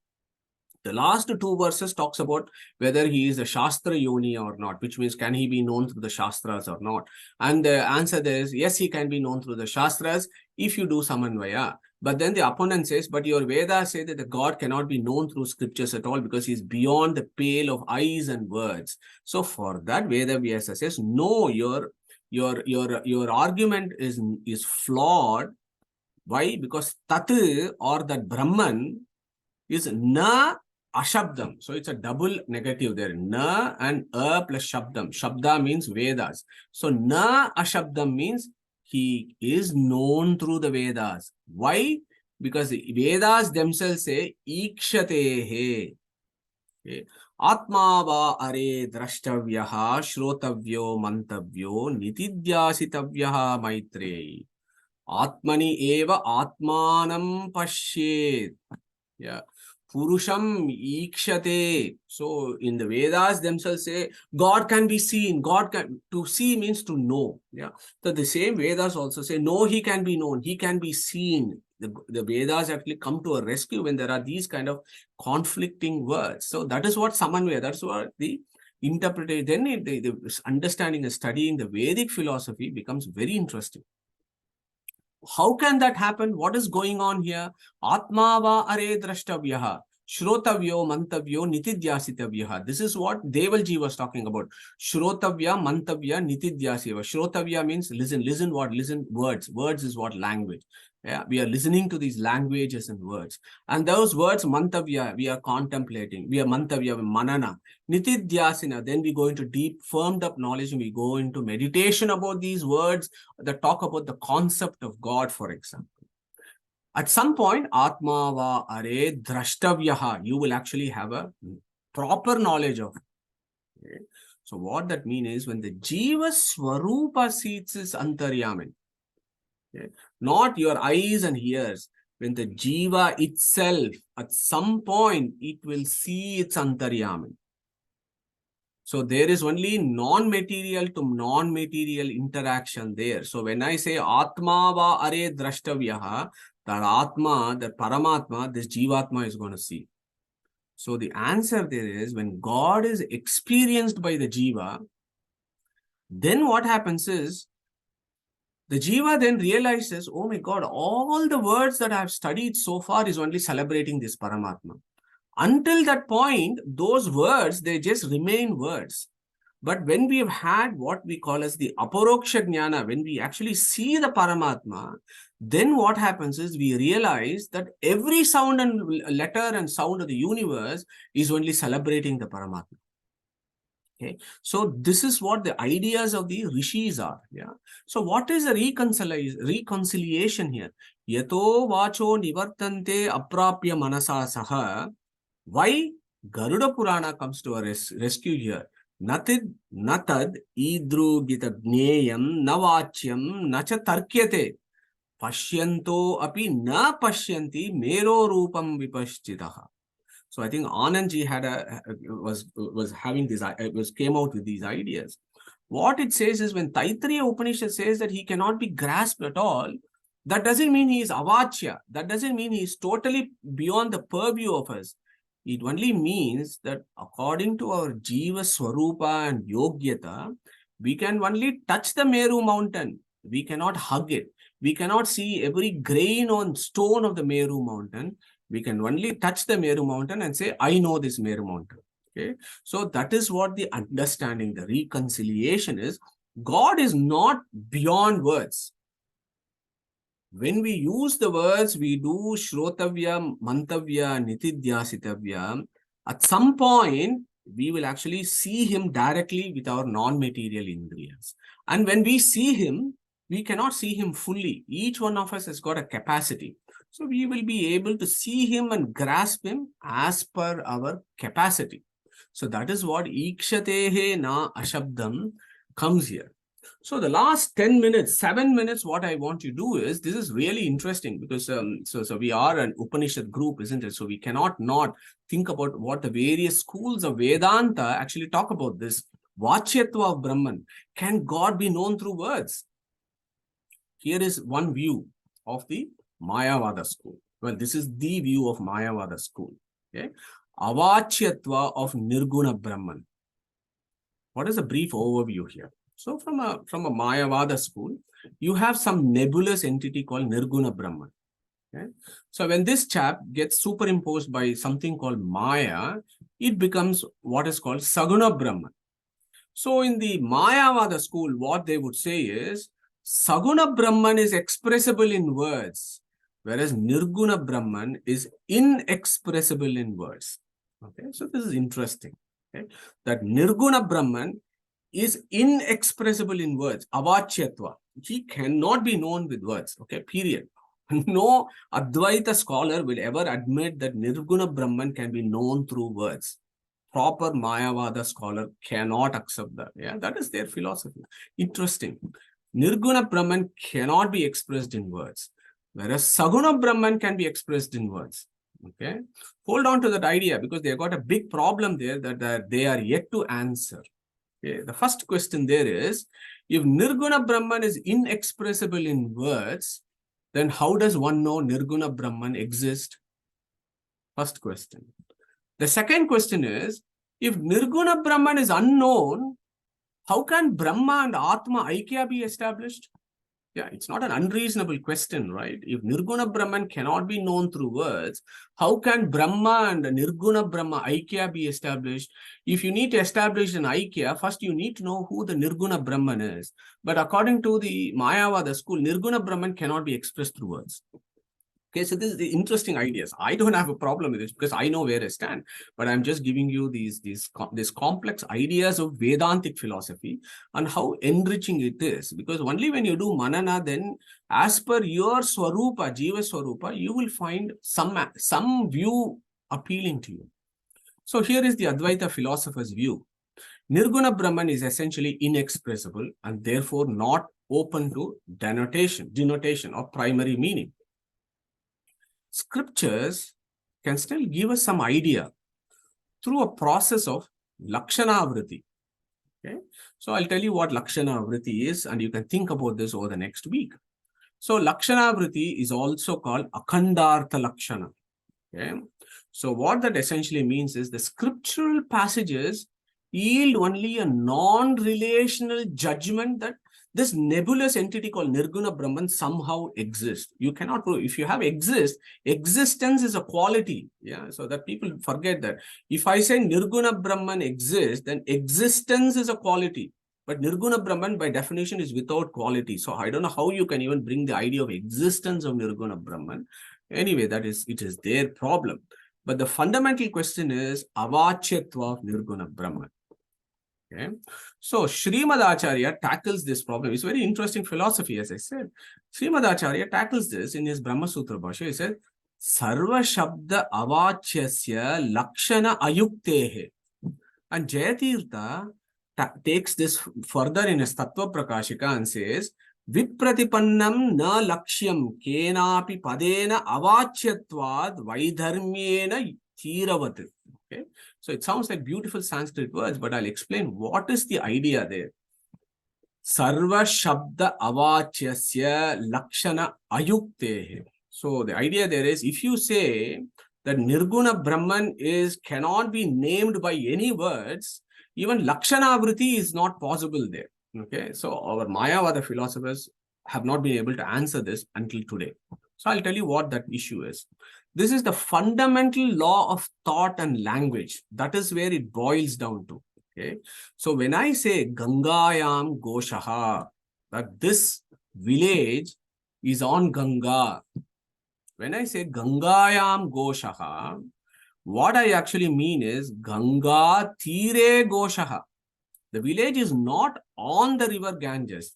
The last two verses talks about whether he is a Shastra Yoni or not, which means can he be known through the Shastras or not? And the answer there is yes, he can be known through the Shastras if you do Samanvaya. But then the opponent says, but your Vedas say that the God cannot be known through scriptures at all because he's beyond the pale of eyes and words. So for that, Veda Vyasa says, no, your argument is flawed. Why? Because Tat or that Brahman is na ashabdam. So it's a double negative there. Na and a plus shabdam. Shabda means Vedas. So na ashabdam means he is known through the Vedas. Why? Because the Vedas themselves say ikshatehe. Okay. Atma va are drashtavyaha shrotavyo mantavyo nitidyasitavyaha maitreyi. Atmani eva atmanam pashyet. Yeah. Purusham ikshate. So in the Vedas themselves say God can be seen. To see means to know. Yeah. So the same Vedas also say no, he can be known. He can be seen. The Vedas actually come to a rescue when there are these kind of conflicting words. So that is what Samanvaya, that's what the interpretation. Then the understanding and studying the Vedic philosophy becomes very interesting. How can that happen? What is going on here? Atma va are drashtavyaha, shrotavyo mantavyo nitidyasitavyaha. This is what Devalji was talking about. Shrotavya, mantavya, nitidyasiva. Shrotavya means listen. Listen what? Listen words. Words is what? Language. Yeah, we are listening to these languages and words. And those words, mantavya, we are contemplating. We are mantavya, manana. Nitidyasina, then we go into deep, firmed up knowledge, and we go into meditation about these words that talk about the concept of God, for example. At some point, Atma va are drashtavyaha, you will actually have a proper knowledge of it. Okay? So what that means is when the Jiva Swarupa sees his Antaryamin, okay? Not your eyes and ears, when the Jiva itself, at some point, it will see its Antaryamin. So there is only non-material to non-material interaction there. So when I say Atma va are drashtavyaha, that Atma, that Paramatma, this Jivatma is going to see. So the answer there is, when God is experienced by the Jiva, then what happens is, the Jiva then realizes, oh my God, all the words that I have studied so far is only celebrating this Paramatma. Until that point, those words, they just remain words. But when we have had what we call as the aparoksha jnana, when we actually see the Paramatma, then what happens is we realize that every sound and letter and sound of the universe is only celebrating the Paramatma. Okay, so this is what the ideas of the rishis are. Yeah. So what is the reconciliation here? Yato vacho nivartante aprapya manasa saha. Why Garuda Purana comes to a rescue here? Natid natad idru gita gneyam navachyam nacha tarkyate pashyanto api na pashyanti mero rupam vipashchitaha. So I think Anandji was having this, came out with these ideas. What it says is, when Taittiriya Upanishad says that he cannot be grasped at all, that doesn't mean he is avachya. That doesn't mean he is totally beyond the purview of us. It only means that according to our Jiva Swarupa and Yogyata, we can only touch the Meru mountain. We cannot hug it. We cannot see every grain on stone of the Meru mountain. We can only touch the Meru mountain and say, I know this Meru mountain. Okay, so that is what the understanding, the reconciliation is. God is not beyond words. When we use the words, we do shrotavya, mantavya, nitidhyasitavya. At some point, we will actually see him directly with our non-material indriyas. And when we see him, we cannot see him fully. Each one of us has got a capacity. So we will be able to see him and grasp him as per our capacity. So that is what ikshatehe na ashabdam comes here. So the last 10 minutes, 7 minutes, what I want to do is, this is really interesting because so we are an Upanishad group, isn't it? So we cannot not think about what the various schools of Vedanta actually talk about this. Vachyatva of Brahman. Can God be known through words? Here is one view of the Mayavada school. Well, this is the view of Mayavada school. Okay, Avachyatva of Nirguna Brahman. What is a brief overview here? So from a Mayavada school, you have some nebulous entity called Nirguna Brahman. Okay? So when this chap gets superimposed by something called Maya, it becomes what is called Saguna Brahman. So in the Mayavada school, what they would say is, Saguna Brahman is expressible in words, whereas Nirguna Brahman is inexpressible in words. Okay, so this is interesting. Okay, that Nirguna Brahman is inexpressible in words, avachyatva. He cannot be known with words, okay, period. No Advaita scholar will ever admit that Nirguna Brahman can be known through words. Proper Mayavada scholar cannot accept that. Yeah, that is their philosophy. Interesting. Nirguna Brahman cannot be expressed in words, whereas Saguna Brahman can be expressed in words. Okay, hold on to that idea because they got a big problem there that they are yet to answer. Okay, the first question there is, if Nirguna Brahman is inexpressible in words, then how does one know Nirguna Brahman exists? First question. The second question is, if Nirguna Brahman is unknown, how can Brahma and Atma Aikya be established? Yeah, it's not an unreasonable question, right? If Nirguna Brahman cannot be known through words, how can Brahma and Nirguna Brahma Aikya be established? If you need to establish an Aikya, first you need to know who the Nirguna Brahman is. But according to the Mayavada school, Nirguna Brahman cannot be expressed through words. Okay, so this is the interesting ideas. I don't have a problem with this because I know where I stand, but I'm just giving you these complex ideas of Vedantic philosophy and how enriching it is. Because only when you do manana, then as per your Swarupa, Jiva Swarupa, you will find some view appealing to you. So here is the Advaita philosopher's view. Nirguna Brahman is essentially inexpressible and therefore not open to denotation or primary meaning. Scriptures can still give us some idea through a process of Lakshana Vritti. Okay, so I'll tell you what Lakshana Vritti is, and you can think about this over the next week. So Lakshana Vritti is also called Akhandartha Lakshana. Okay. So what that essentially means is the scriptural passages yield only a non-relational judgment that this nebulous entity called Nirguna Brahman somehow exists. You cannot prove. If you have existence is a quality. Yeah, so that people forget that. If I say Nirguna Brahman exists, then existence is a quality. But Nirguna Brahman by definition is without quality. So I don't know how you can even bring the idea of existence of Nirguna Brahman. Anyway, it is their problem. But the fundamental question is avachyatva of Nirguna Brahman. Okay. So Srimad Acharya tackles this problem. It's very interesting philosophy, as I said. Srimad Acharya tackles this in his Brahma Sutra Bhashya. He said, Sarva Shabda Avachyasya Lakshana Ayuktehe. And Jayatirtha takes this further in his Tattva Prakashika and says, Vipratipannam na lakshyam kenapi padena avachyatvad vaidharmyena thiravat. Okay, so it sounds like beautiful Sanskrit words, but I'll explain what is the idea there. Sarva Shabda Avachyasya Lakshana Ayuktehe. So the idea there is, if you say that Nirguna Brahman cannot be named by any words, even Lakshana Vritti is not possible there. Okay, so our Mayavada philosophers have not been able to answer this until today. So I'll tell you what that issue is. This is the fundamental law of thought and language. That is where it boils down to. Okay, so when I say Gangayam Goshaha, that this village is on Ganga. When I say Gangayam Goshaha, what I actually mean is Ganga Tire Goshaha. The village is not on the river Ganges.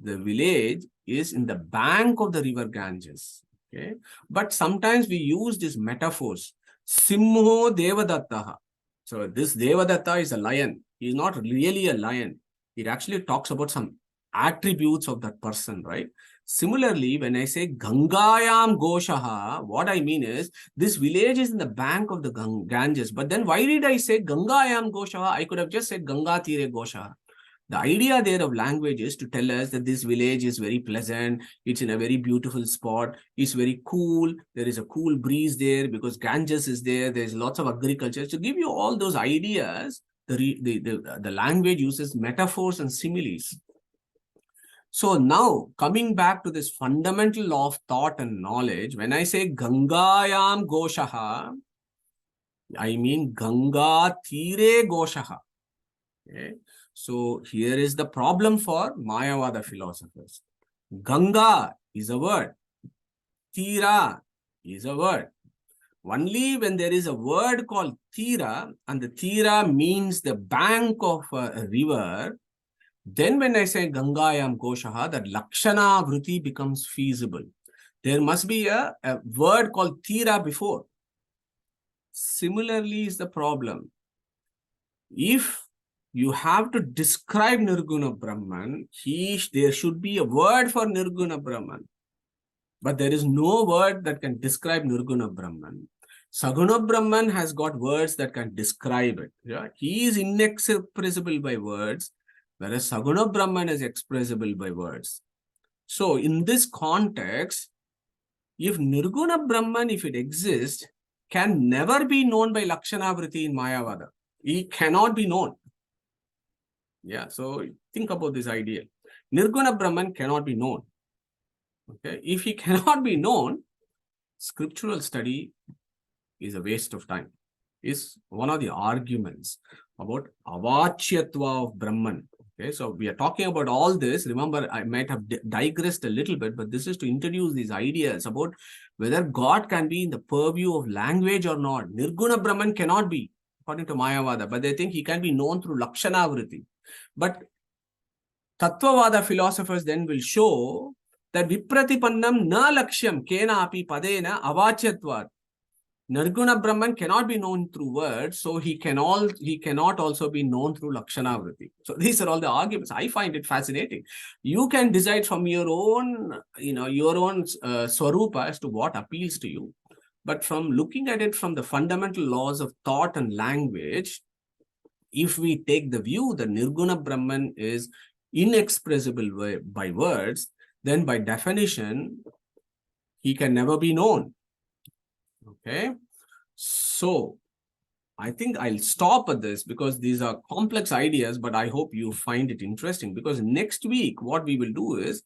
The village is in the bank of the river Ganges. Okay, but sometimes we use these metaphors. Simho Devadattaha. So this Devadatta is a lion. He is not really a lion. It actually talks about some attributes of that person, right? Similarly, when I say Gangayam Goshaha, what I mean is this village is in the bank of the Ganges. But then why did I say Gangayam Goshaha? I could have just said Ganga Tire Goshaha. The idea there of language is to tell us that this village is very pleasant. It's in a very beautiful spot. It's very cool. There is a cool breeze there because Ganges is there. There's lots of agriculture. To give you all those ideas, the language uses metaphors and similes. So now, coming back to this fundamental law of thought and knowledge, when I say Gangayam Goshaha, I mean Ganga Tire Goshaha. Okay. So here is the problem for Mayavada philosophers. Ganga is a word. Tira is a word. Only when there is a word called Tira, and the Tira means the bank of a river, then when I say Gangayam Goshaha, that Lakshana Vritti becomes feasible. There must be a word called Tira before. Similarly is the problem. If you have to describe Nirguna Brahman, there should be a word for Nirguna Brahman. But there is no word that can describe Nirguna Brahman. Saguna Brahman has got words that can describe it. Yeah? He is inexpressible by words, whereas Saguna Brahman is expressible by words. So in this context, if Nirguna Brahman, if it exists, can never be known by Lakshana Vritti in Mayavada. He cannot be known. Yeah, so think about this idea. Nirguna Brahman cannot be known. Okay, if he cannot be known, scriptural study is a waste of time. Is one of the arguments about avachyatva of Brahman. Okay, so we are talking about all this. Remember, I might have digressed a little bit, but this is to introduce these ideas about whether God can be in the purview of language or not. Nirguna Brahman cannot be, according to Mayavada, but they think he can be known through Lakshana Vritti. But Tattvavada philosophers then will show that Vipratipannam na lakshyam kena api padena avachyatvat. Nirguna Brahman cannot be known through words, so he cannot also be known through Lakshana Vritti. So these are all the arguments. I find it fascinating. You can decide from your own, swarupa as to what appeals to you. But from looking at it from the fundamental laws of thought and language, if we take the view that Nirguna Brahman is inexpressible by words, then by definition, he can never be known. Okay. So I think I'll stop at this because these are complex ideas, but I hope you find it interesting, because next week what we will do is,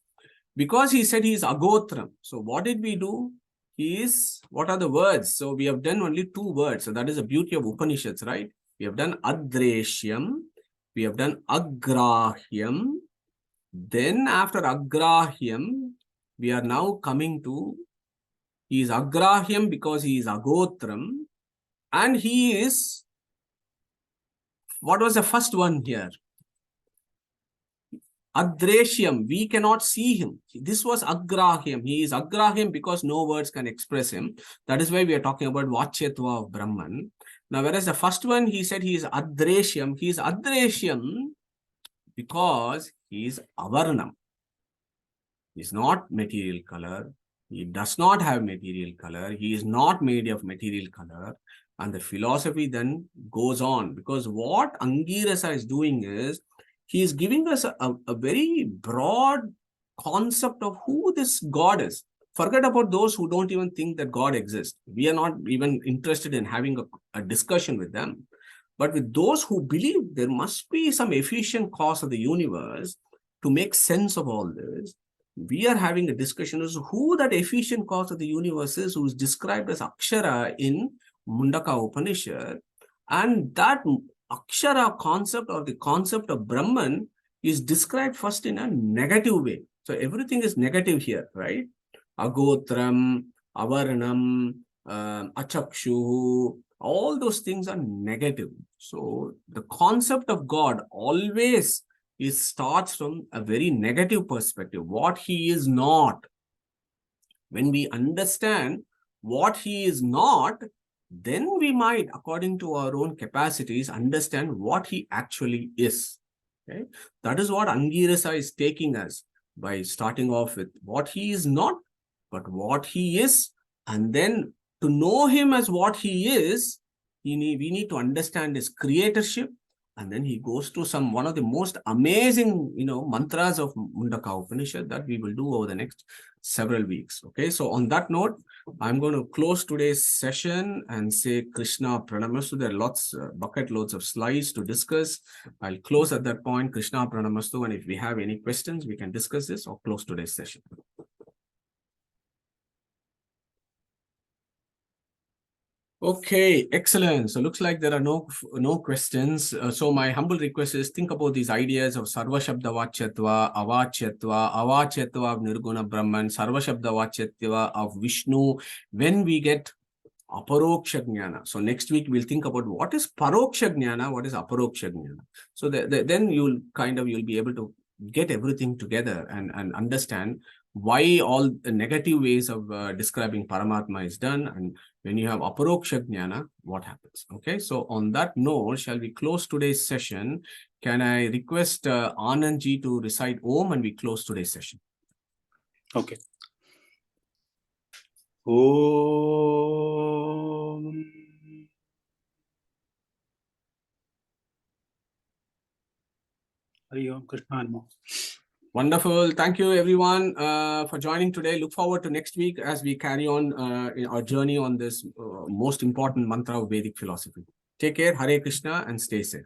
because he said he is agotram. So what did we do? What are the words? So we have done only 2 words. So that is the beauty of Upanishads, right? We have done adreshyam, we have done agrahyam. Then after agrahyam, we are now coming to, he is agrahyam because he is agotram. And he is, what was the first one here? Adreshyam, we cannot see him. This was agrahyam. He is agrahyam because no words can express him. That is why we are talking about vachyatva of Brahman. Now, whereas the first one, he said he is adreshyam. He is adreshyam because he is avarnam. He is not material color. He does not have material color. He is not made of material color. And the philosophy then goes on, because what Angirasa is doing is, he is giving us a very broad concept of who this God is. Forget about those who don't even think that God exists. We are not even interested in having a discussion with them. But with those who believe there must be some efficient cause of the universe to make sense of all this, we are having a discussion as to who that efficient cause of the universe is, who is described as Akshara in Mundaka Upanishad. And that Akshara concept, or the concept of Brahman, is described first in a negative way. So everything is negative here, right? Agotram, Avarnam, Achakshu, all those things are negative. So the concept of God always starts from a very negative perspective, what he is not. When we understand what he is not, then we might, according to our own capacities, understand what he actually is. Okay? That is what Angirasa is taking us, by starting off with what he is not, but what he is. And then to know him as what he is, we need to understand his creatorship. And then he goes to one of the most amazing, mantras of Mundaka Upanishad that we will do over the next several weeks. Okay, so on that note, I'm going to close today's session and say Krishna Pranamastu. There are bucket loads of slides to discuss. I'll close at that point, Krishna Pranamastu. And if we have any questions, we can discuss this or close today's session. Okay, excellent. So looks like there are no questions. So my humble request is, think about these ideas of Sarva Shabda Vachyatva, Avachyatva of Nirguna Brahman, Sarva Shabda Vachyatva of Vishnu, when we get Aparoksha Jnana. So next week we'll think about what is Paroksha Jnana, what is Aparoksha Jnana. So then you'll be able to get everything together and understand why all the negative ways of describing Paramatma is done, and when you have Aparoksha Jnana, what happens? Okay, so on that note, shall we close today's session? Can I request Anandji to recite Om and we close today's session? Okay. Om. Hari Om Krishna. Wonderful. Thank you, everyone, for joining today. Look forward to next week as we carry on in our journey on this most important mantra of Vedic philosophy. Take care. Hare Krishna and stay safe.